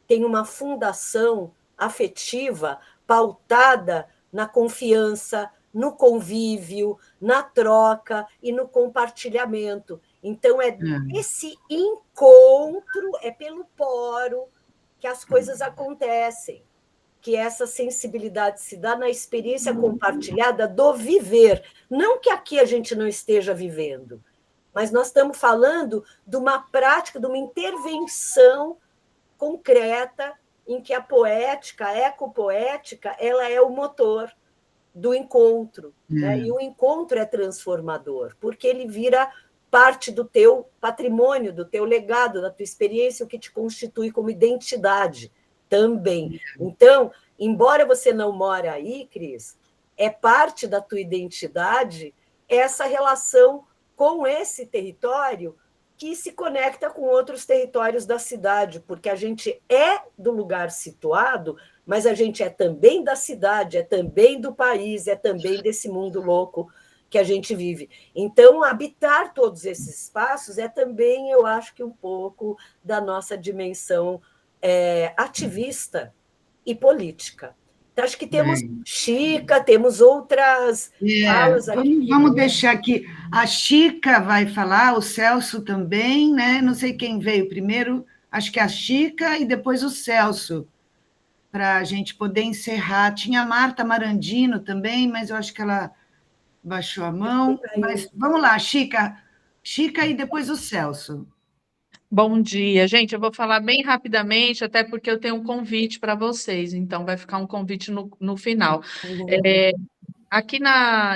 tem uma fundação afetiva pautada na confiança, no convívio, na troca e no compartilhamento. Então, esse encontro, é pelo poro que as coisas acontecem, que essa sensibilidade se dá na experiência compartilhada do viver. Não que aqui a gente não esteja vivendo, mas nós estamos falando de uma prática, de uma intervenção concreta em que a poética, a ecopoética, ela é o motor do encontro. Né? E o encontro é transformador, porque ele vira parte do teu patrimônio, do teu legado, da tua experiência, o que te constitui como identidade também. Então, embora você não mora aí, Cris, é parte da tua identidade essa relação com esse território que se conecta com outros territórios da cidade, porque a gente é do lugar situado, mas a gente é também da cidade, é também do país, é também desse mundo louco que a gente vive. Então, habitar todos esses espaços é também, eu acho que um pouco da nossa dimensão ativista e política. Então, acho que temos Chica, temos outras falas aqui. Vamos deixar aqui. A Chica vai falar, o Celso também, né? Não sei quem veio primeiro, acho que a Chica e depois o Celso, para a gente poder encerrar. Tinha a Marta Marandino também, mas eu acho que ela baixou a mão. Mas vamos lá, Chica. Chica e depois o Celso. Bom dia, gente. Eu vou falar bem rapidamente, até porque eu tenho um convite para vocês, então vai ficar um convite no final. Aqui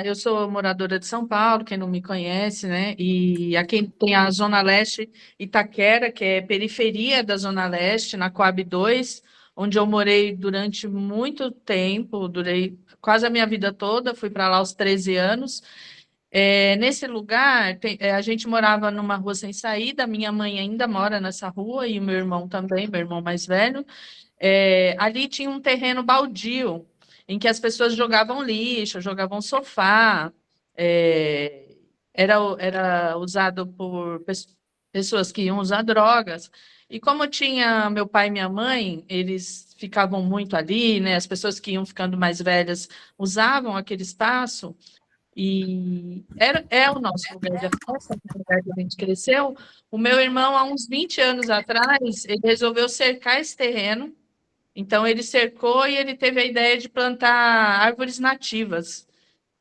eu sou moradora de São Paulo, quem não me conhece, né? E aqui tem a Zona Leste Itaquera, que é periferia da Zona Leste, na Coab 2, onde eu morei durante muito tempo, durei quase a minha vida toda, fui para lá aos 13 anos. Nesse lugar, a gente morava numa rua sem saída, minha mãe ainda mora nessa rua e o meu irmão também, meu irmão mais velho. Ali tinha um terreno baldio, em que as pessoas jogavam lixo, jogavam sofá, era usado por pessoas que iam usar drogas. E como tinha meu pai e minha mãe, eles ficavam muito ali, né? As pessoas que iam ficando mais velhas usavam aquele espaço. E é o nosso lugar de festa, o lugar que a gente cresceu. O meu irmão, há uns 20 anos atrás, ele resolveu cercar esse terreno. Então, ele cercou e ele teve a ideia de plantar árvores nativas,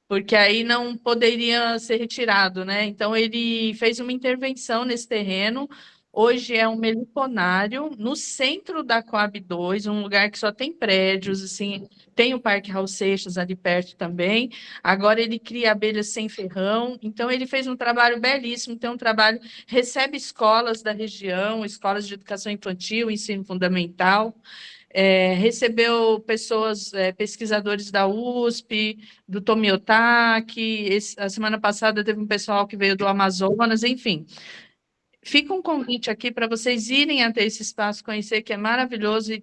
porque aí não poderia ser retirado, né? Então, ele fez uma intervenção nesse terreno. Hoje é um meliponário no centro da Coab 2, um lugar que só tem prédios, assim, tem o Parque Raul Seixas ali perto também. Agora ele cria abelhas sem ferrão, então ele fez um trabalho belíssimo, tem um trabalho, recebe escolas da região, escolas de educação infantil, ensino fundamental, recebeu pessoas, pesquisadores da USP, do Tomiotaki, a semana passada teve um pessoal que veio do Amazonas, enfim. Fica um convite aqui para vocês irem até esse espaço, conhecer, que é maravilhoso e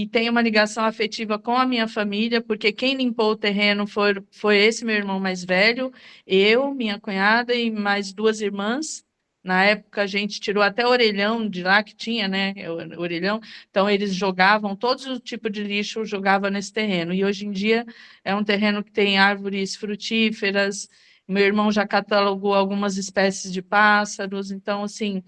tem uma ligação afetiva com a minha família, porque quem limpou o terreno foi esse meu irmão mais velho, eu, minha cunhada e mais 2 irmãs. Na época, a gente tirou até orelhão de lá, que tinha, né, orelhão. Então, eles jogavam, todo o tipo de lixo jogava nesse terreno. E, hoje em dia, é um terreno que tem árvores frutíferas, Meu irmão já catalogou algumas espécies de pássaros, então, assim,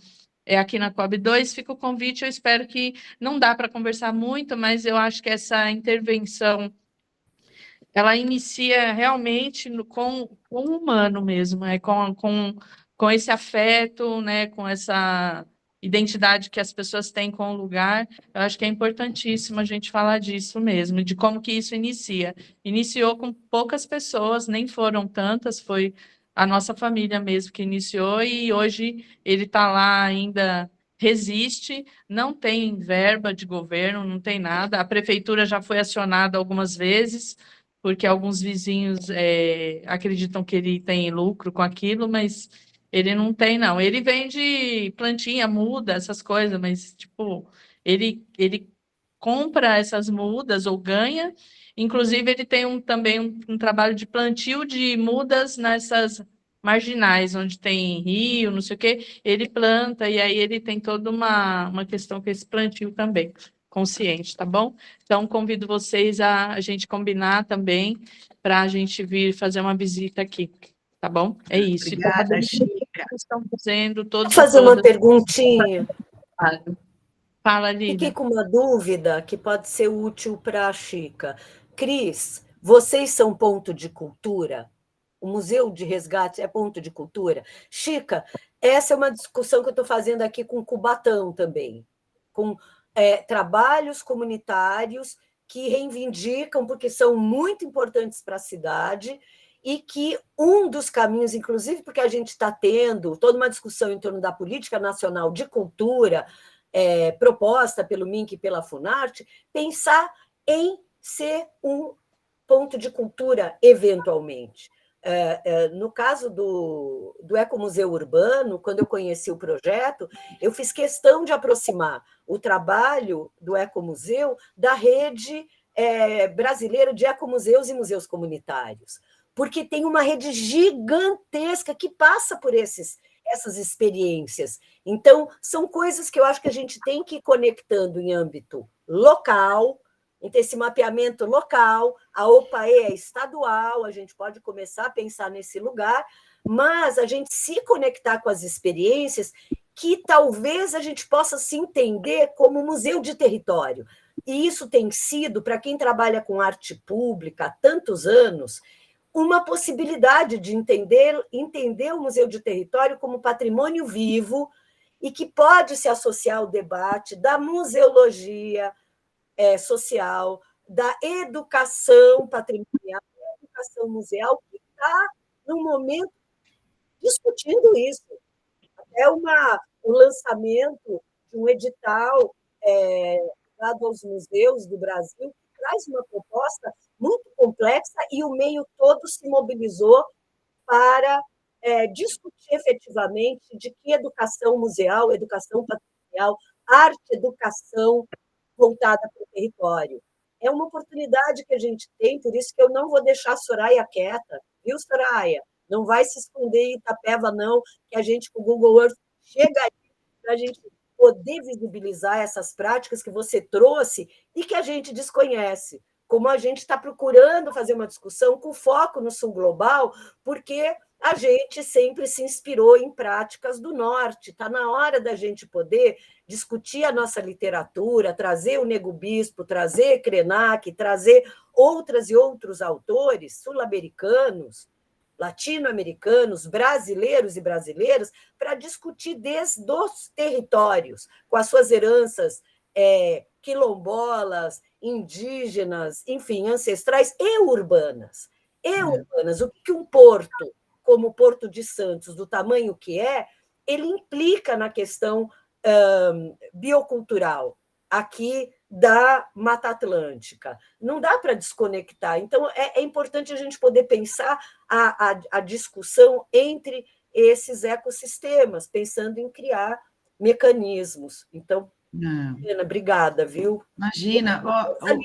aqui na COB 2 fica o convite, eu espero que não dá para conversar muito, mas eu acho que essa intervenção ela inicia realmente com o humano mesmo, com esse afeto, né, com essa identidade que as pessoas têm com o lugar. Eu acho que é importantíssimo a gente falar disso mesmo, de como que isso inicia. Iniciou com poucas pessoas, nem foram tantas, foi a nossa família mesmo que iniciou, e hoje ele está lá ainda, resiste, não tem verba de governo, não tem nada. A prefeitura já foi acionada algumas vezes, porque alguns vizinhos acreditam que ele tem lucro com aquilo, mas ele não tem, não. Ele vende plantinha, muda, essas coisas, mas, tipo, ele compra essas mudas ou ganha. Inclusive, ele tem também um trabalho de plantio de mudas nessas marginais, onde tem rio, não sei o quê, ele planta, e aí ele tem toda uma questão com esse plantio também, consciente, tá bom? Então, convido vocês a gente combinar também para a gente vir fazer uma visita aqui, tá bom? É isso. Obrigada, Chica. Estão dizendo todos Vou fazer uma perguntinha. Fala, Lívia. Fiquei com uma dúvida que pode ser útil para a Chica. Cris, vocês são ponto de cultura? O Museu de Resgate é ponto de cultura? Chica, essa é uma discussão que eu estou fazendo aqui com o Cubatão também, com trabalhos comunitários que reivindicam, porque são muito importantes para a cidade, e que um dos caminhos, inclusive porque a gente está tendo toda uma discussão em torno da Política Nacional de Cultura, proposta pelo MINC e pela Funarte, pensar em ser um ponto de cultura, eventualmente. No caso do Ecomuseu Urbano, quando eu conheci o projeto, eu fiz questão de aproximar o trabalho do Ecomuseu da rede brasileira de ecomuseus e museus comunitários, porque tem uma rede gigantesca que passa por essas experiências. Então, são coisas que eu acho que a gente tem que ir conectando em âmbito local, esse mapeamento local, a OPAE é estadual, a gente pode começar a pensar nesse lugar, mas a gente se conectar com as experiências que talvez a gente possa se entender como museu de território. E isso tem sido, para quem trabalha com arte pública há tantos anos, uma possibilidade de entender o museu de território como patrimônio vivo e que pode se associar ao debate da museologia social, da educação patrimonial, da educação museal, que está, no momento, discutindo isso. Até o lançamento de um edital dado aos museus do Brasil, que traz uma proposta muito complexa, e o meio todo se mobilizou para discutir efetivamente de que educação museal, educação patrimonial, arte, educação voltada para o território. É uma oportunidade que a gente tem, por isso que eu não vou deixar a Soraya quieta, viu, Soraya? Não vai se esconder em Itapeva, não, que a gente, com o Google Earth, chega aí para a gente poder visibilizar essas práticas que você trouxe e que a gente desconhece. Como a gente está procurando fazer uma discussão com foco no Sul Global, porque a gente sempre se inspirou em práticas do Norte. Está na hora da gente poder discutir a nossa literatura, trazer o Nego Bispo, trazer Krenak, trazer outras e outros autores sul-americanos, latino-americanos, brasileiros e brasileiras, para discutir desde os territórios, com as suas heranças quilombolas, indígenas, enfim, ancestrais e urbanas. O que um porto, como o Porto de Santos, do tamanho que ele implica na questão biocultural aqui da Mata Atlântica. Não dá para desconectar. Então, é importante a gente poder pensar a discussão entre esses ecossistemas, pensando em criar mecanismos. Então, Ana, obrigada, viu? Imagina.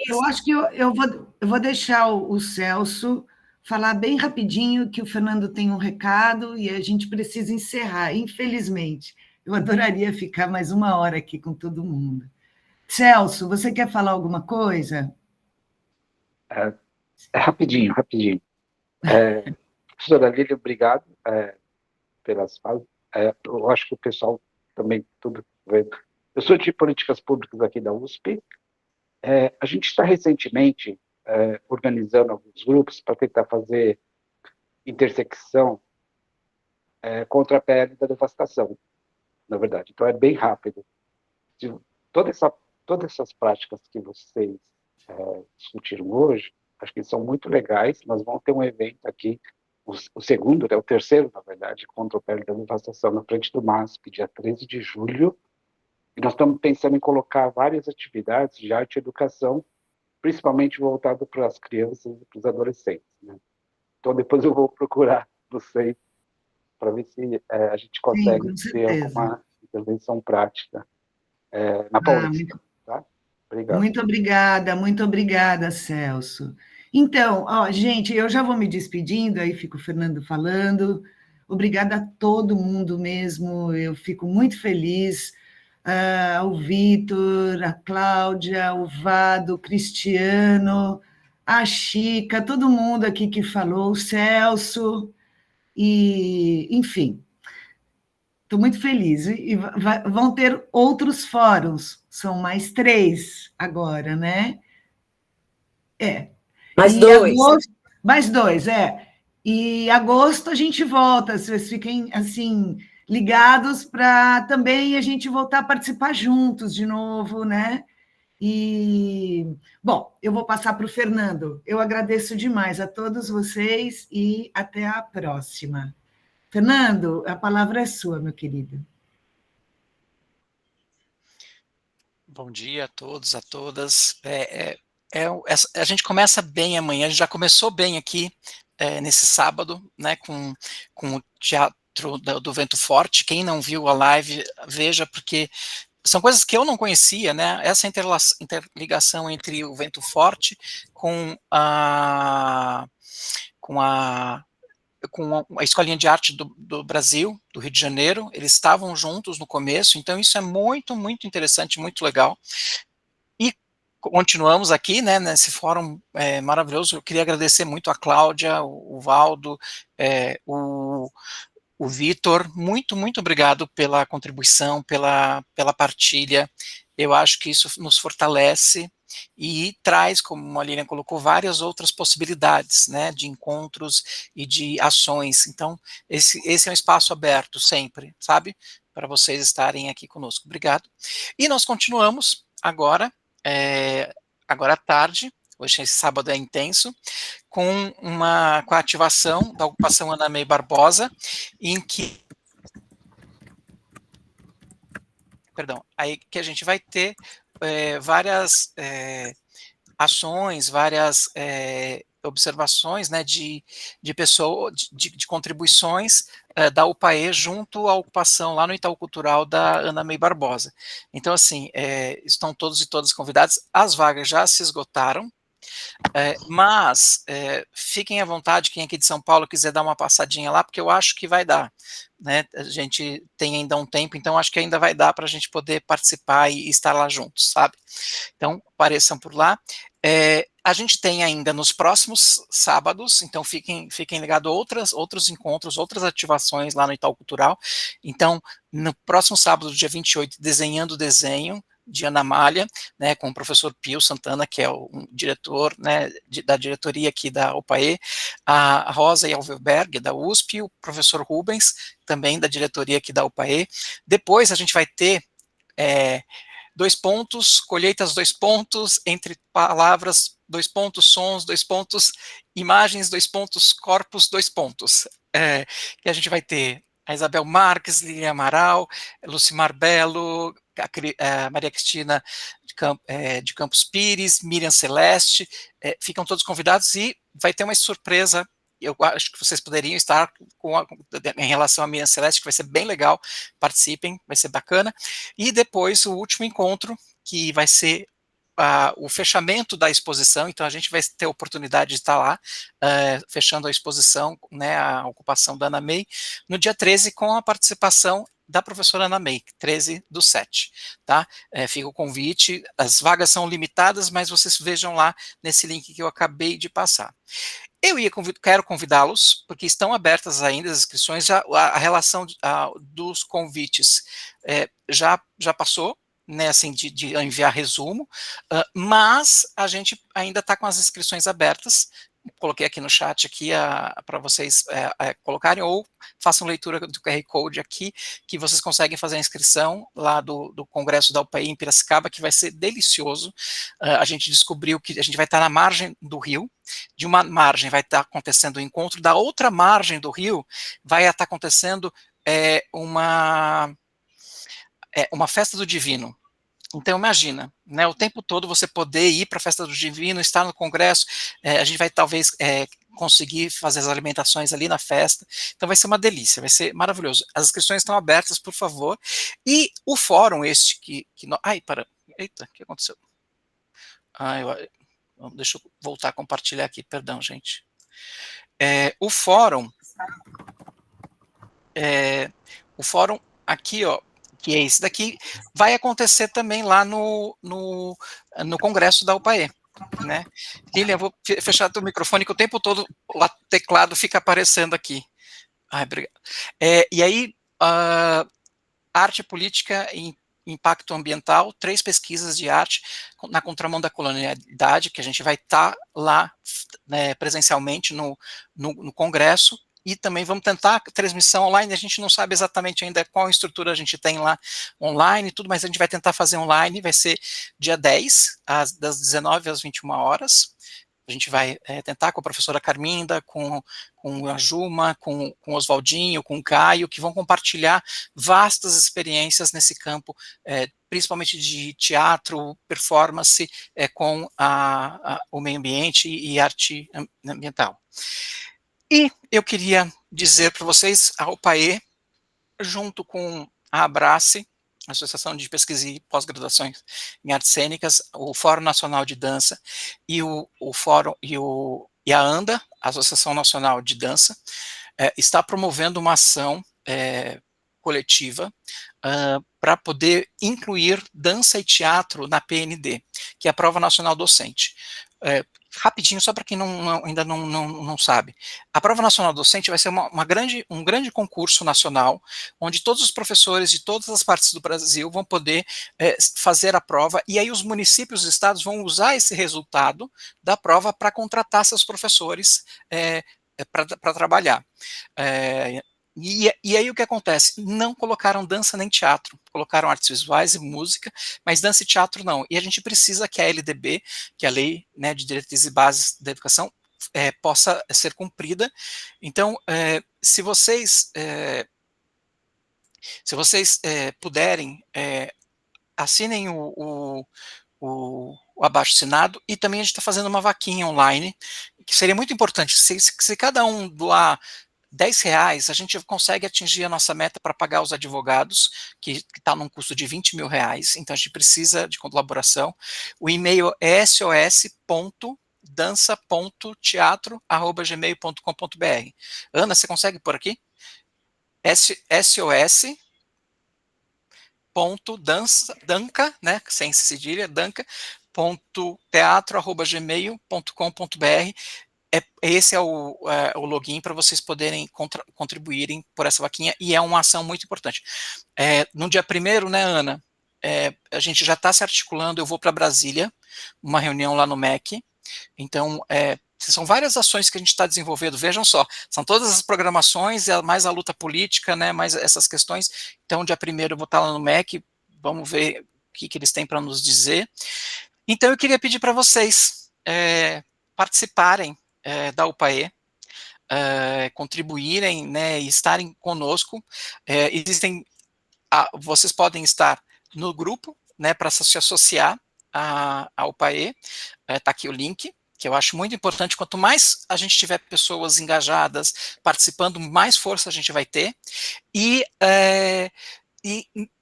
Eu acho que eu vou deixar o Celso falar bem rapidinho, que o Fernando tem um recado e a gente precisa encerrar, infelizmente. Eu adoraria ficar mais uma hora aqui com todo mundo. Celso, você quer falar alguma coisa? Rapidinho. Professora Lília, obrigado pelas falas. Eu acho que o pessoal também, tudo vendo. Eu sou de políticas públicas aqui da USP. A gente está recentemente organizando alguns grupos para tentar fazer intersecção contra a PL da devastação, na verdade. Então, é bem rápido. Todas essas práticas que vocês discutiram hoje, acho que são muito legais. Nós vamos ter um evento aqui, o segundo, o terceiro, na verdade, contra a PL da devastação, na frente do MASP, dia 13 de julho. E nós estamos pensando em colocar várias atividades de arte e educação, principalmente voltado para as crianças e para os adolescentes, né? Então, depois eu vou procurar vocês para ver se a gente consegue ter alguma intervenção prática na Paulista. Tá? Obrigado. Muito obrigada, Celso. Então, gente, eu já vou me despedindo, aí fica o Fernando falando. Obrigada a todo mundo mesmo, eu fico muito feliz. O Vitor, a Cláudia, o Vado, o Cristiano, a Chica, todo mundo aqui que falou, o Celso, e, enfim, estou muito feliz. E vão ter outros fóruns, são mais 3 agora, né? Mais 2. Mais 2, E agosto a gente volta, vocês fiquem, assim, ligados para também a gente voltar a participar juntos de novo, né? E, bom, eu vou passar para o Fernando. Eu agradeço demais a todos vocês e até a próxima. Fernando, a palavra é sua, meu querido. Bom dia a todos, a todas. A gente começa bem amanhã, a gente já começou bem aqui nesse sábado, né, com o teatro do Vento Forte. Quem não viu a live, veja, porque são coisas que eu não conhecia, né? Essa interligação entre o Vento Forte com a Escolinha de Arte do Brasil, do Rio de Janeiro. Eles estavam juntos no começo, então isso é muito, muito interessante, muito legal. E continuamos aqui, né, nesse fórum maravilhoso. Eu queria agradecer muito a Cláudia, o Valdo, o Vitor. Muito, muito obrigado pela contribuição, pela partilha. Eu acho que isso nos fortalece e traz, como a Lilian colocou, várias outras possibilidades, né, de encontros e de ações. Então, esse é um espaço aberto sempre, sabe, para vocês estarem aqui conosco. Obrigado. E nós continuamos agora à tarde, hoje esse sábado é intenso, com a ativação da ocupação Ana May Barbosa, em que a gente vai ter várias ações, várias observações, né, de contribuições da UPAE junto à ocupação lá no Itaú Cultural da Ana May Barbosa. Então, assim, estão todos e todas convidados. As vagas já se esgotaram, mas fiquem à vontade, quem aqui de São Paulo quiser dar uma passadinha lá, porque eu acho que vai dar, né? A gente tem ainda um tempo, então acho que ainda vai dar para a gente poder participar e estar lá juntos, sabe? Então, apareçam por lá. A gente tem ainda nos próximos sábados, então fiquem ligados a outros encontros, outras ativações lá no Itaú Cultural. Então, no próximo sábado, dia 28, Desenhando o Desenho, de Ana Malha, né, com o professor Pio Santana, que é o diretor, né, da diretoria aqui da UPAE, a Rosa Alverberg, da USP, o professor Rubens, também da diretoria aqui da UPAE. Depois a gente vai ter 2 pontos, colheitas 2 pontos, entre palavras 2 pontos, sons 2 pontos, imagens 2 pontos, corpos 2 pontos. Que a gente vai ter a Isabel Marques, Lilian Amaral, Lucimar Belo, a Maria Cristina de Campos Pires, Miriam Celeste, ficam todos convidados e vai ter uma surpresa. Eu acho que vocês poderiam estar em relação a Miriam Celeste, que vai ser bem legal, participem, vai ser bacana. E depois o último encontro, que vai ser o fechamento da exposição, então a gente vai ter a oportunidade de estar lá, fechando a exposição, né, a ocupação da Ana May, no dia 13, com a participação da professora Ana May, 13/7, tá? Fica o convite, as vagas são limitadas, mas vocês vejam lá nesse link que eu acabei de passar. Quero convidá-los, porque estão abertas ainda as inscrições, a relação dos convites já passou, né, assim, de enviar resumo, mas a gente ainda está com as inscrições abertas. Coloquei aqui no chat aqui para vocês colocarem, ou façam leitura do QR Code aqui, que vocês conseguem fazer a inscrição lá do Congresso da UPI em Piracicaba, que vai ser delicioso. A gente descobriu que a gente vai estar na margem do rio, de uma margem vai estar acontecendo o encontro, da outra margem do rio vai estar acontecendo uma festa do divino. Então, imagina, né, o tempo todo você poder ir para a festa do divino, estar no congresso, a gente vai talvez conseguir fazer as alimentações ali na festa, então vai ser uma delícia, vai ser maravilhoso. As inscrições estão abertas, por favor, e o fórum eita, o que aconteceu? Deixa eu voltar a compartilhar aqui, perdão, gente. O fórum aqui, ó, que é esse daqui, vai acontecer também lá no congresso da UPAE, né? Lilian, eu vou fechar o microfone, que o tempo todo o teclado fica aparecendo aqui. Obrigado. E aí, arte política e impacto ambiental, 3 pesquisas de arte na contramão da colonialidade, que a gente vai estar lá, né, presencialmente no congresso. E também vamos tentar transmissão online, a gente não sabe exatamente ainda qual estrutura a gente tem lá online e tudo, mas a gente vai tentar fazer online, vai ser dia 10, das 19 às 21 horas. A gente vai tentar com a professora Carminda, com a Juma, com o Oswaldinho, com o Caio, que vão compartilhar vastas experiências nesse campo, principalmente de teatro, performance, com o meio ambiente e arte ambiental. E eu queria dizer para vocês, a UPAE, junto com a Abrace, Associação de Pesquisa e Pós-Graduações em Artes Cênicas, o Fórum Nacional de Dança e o Fórum e a ANDA, a Associação Nacional de Dança, está promovendo uma ação coletiva para poder incluir dança e teatro na PND, que é a Prova Nacional Docente. Rapidinho, só para quem ainda não sabe. A Prova Nacional Docente vai ser um grande concurso nacional, onde todos os professores de todas as partes do Brasil vão poder fazer a prova, e aí os municípios e estados vão usar esse resultado da prova para contratar seus professores para trabalhar. E aí o que acontece? Não colocaram dança nem teatro, colocaram artes visuais e música, mas dança e teatro não. E a gente precisa que a LDB, que é a Lei, né, de Diretrizes e Bases da Educação, possa ser cumprida. Então, se vocês puderem, assinem o abaixo-assinado, e também a gente está fazendo uma vaquinha online, que seria muito importante, se cada um doar R$10, a gente consegue atingir a nossa meta para pagar os advogados, que está num custo de R$20 mil, então a gente precisa de colaboração. O e-mail é sos.dança.teatro@gmail.com.br. Ana, você consegue por aqui? sos.danca, né, sem cedilha, danca.teatro@gmail.com.br. Esse é o login para vocês poderem contribuírem por essa vaquinha, e é uma ação muito importante. No dia 1º, né, Ana, a gente já está se articulando, eu vou para Brasília, uma reunião lá no MEC, então, são várias ações que a gente está desenvolvendo, vejam só, são todas as programações, mais a luta política, né, mais essas questões. Então, dia 1º eu vou estar lá no MEC, vamos ver o que eles têm para nos dizer. Então, eu queria pedir para vocês participarem da UPAE, contribuírem, né, e estarem conosco. Vocês podem estar no grupo, né, para se associar à UPAE, está aqui o link, que eu acho muito importante. Quanto mais a gente tiver pessoas engajadas, participando, mais força a gente vai ter, e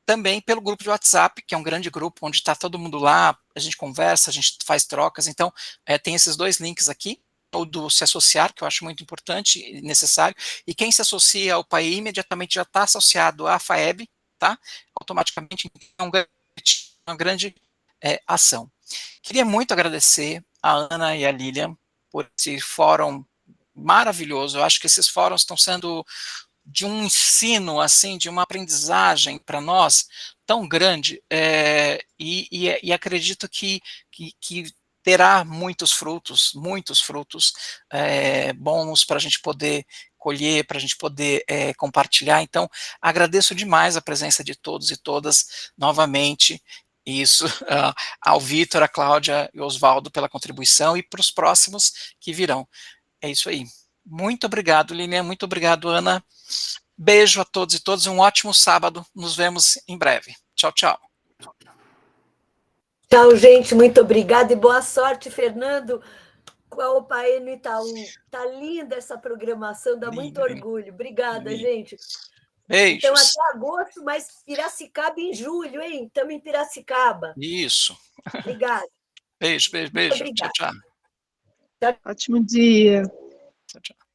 também pelo grupo de WhatsApp, que é um grande grupo, onde está todo mundo lá, a gente conversa, a gente faz trocas. Então, tem esses 2 links aqui, ou do se associar, que eu acho muito importante e necessário, e quem se associa ao PAE imediatamente já está associado à FAEB, tá? Automaticamente uma grande ação. Queria muito agradecer a Ana e a Lilian por esse fórum maravilhoso. Eu acho que esses fóruns estão sendo de um ensino, assim, de uma aprendizagem para nós tão grande, e acredito que terá muitos frutos bons para a gente poder colher, para a gente poder compartilhar. Então, agradeço demais a presença de todos e todas novamente, isso, ao Vitor, a Cláudia e o Oswaldo pela contribuição, e para os próximos que virão. É isso aí. Muito obrigado, Lilian, muito obrigado, Ana. Beijo a todos e todas, um ótimo sábado, nos vemos em breve. Tchau, tchau. Tchau, gente, muito obrigada e boa sorte, Fernando, com a OPAE no Itaú. Tá linda essa programação, dá muito orgulho. Obrigada, gente. Beijos. Então, até agosto, mas Piracicaba em julho, hein? Estamos em Piracicaba. Isso. Obrigada. Beijo. Tchau, tchau. Ótimo dia. Tchau, tchau.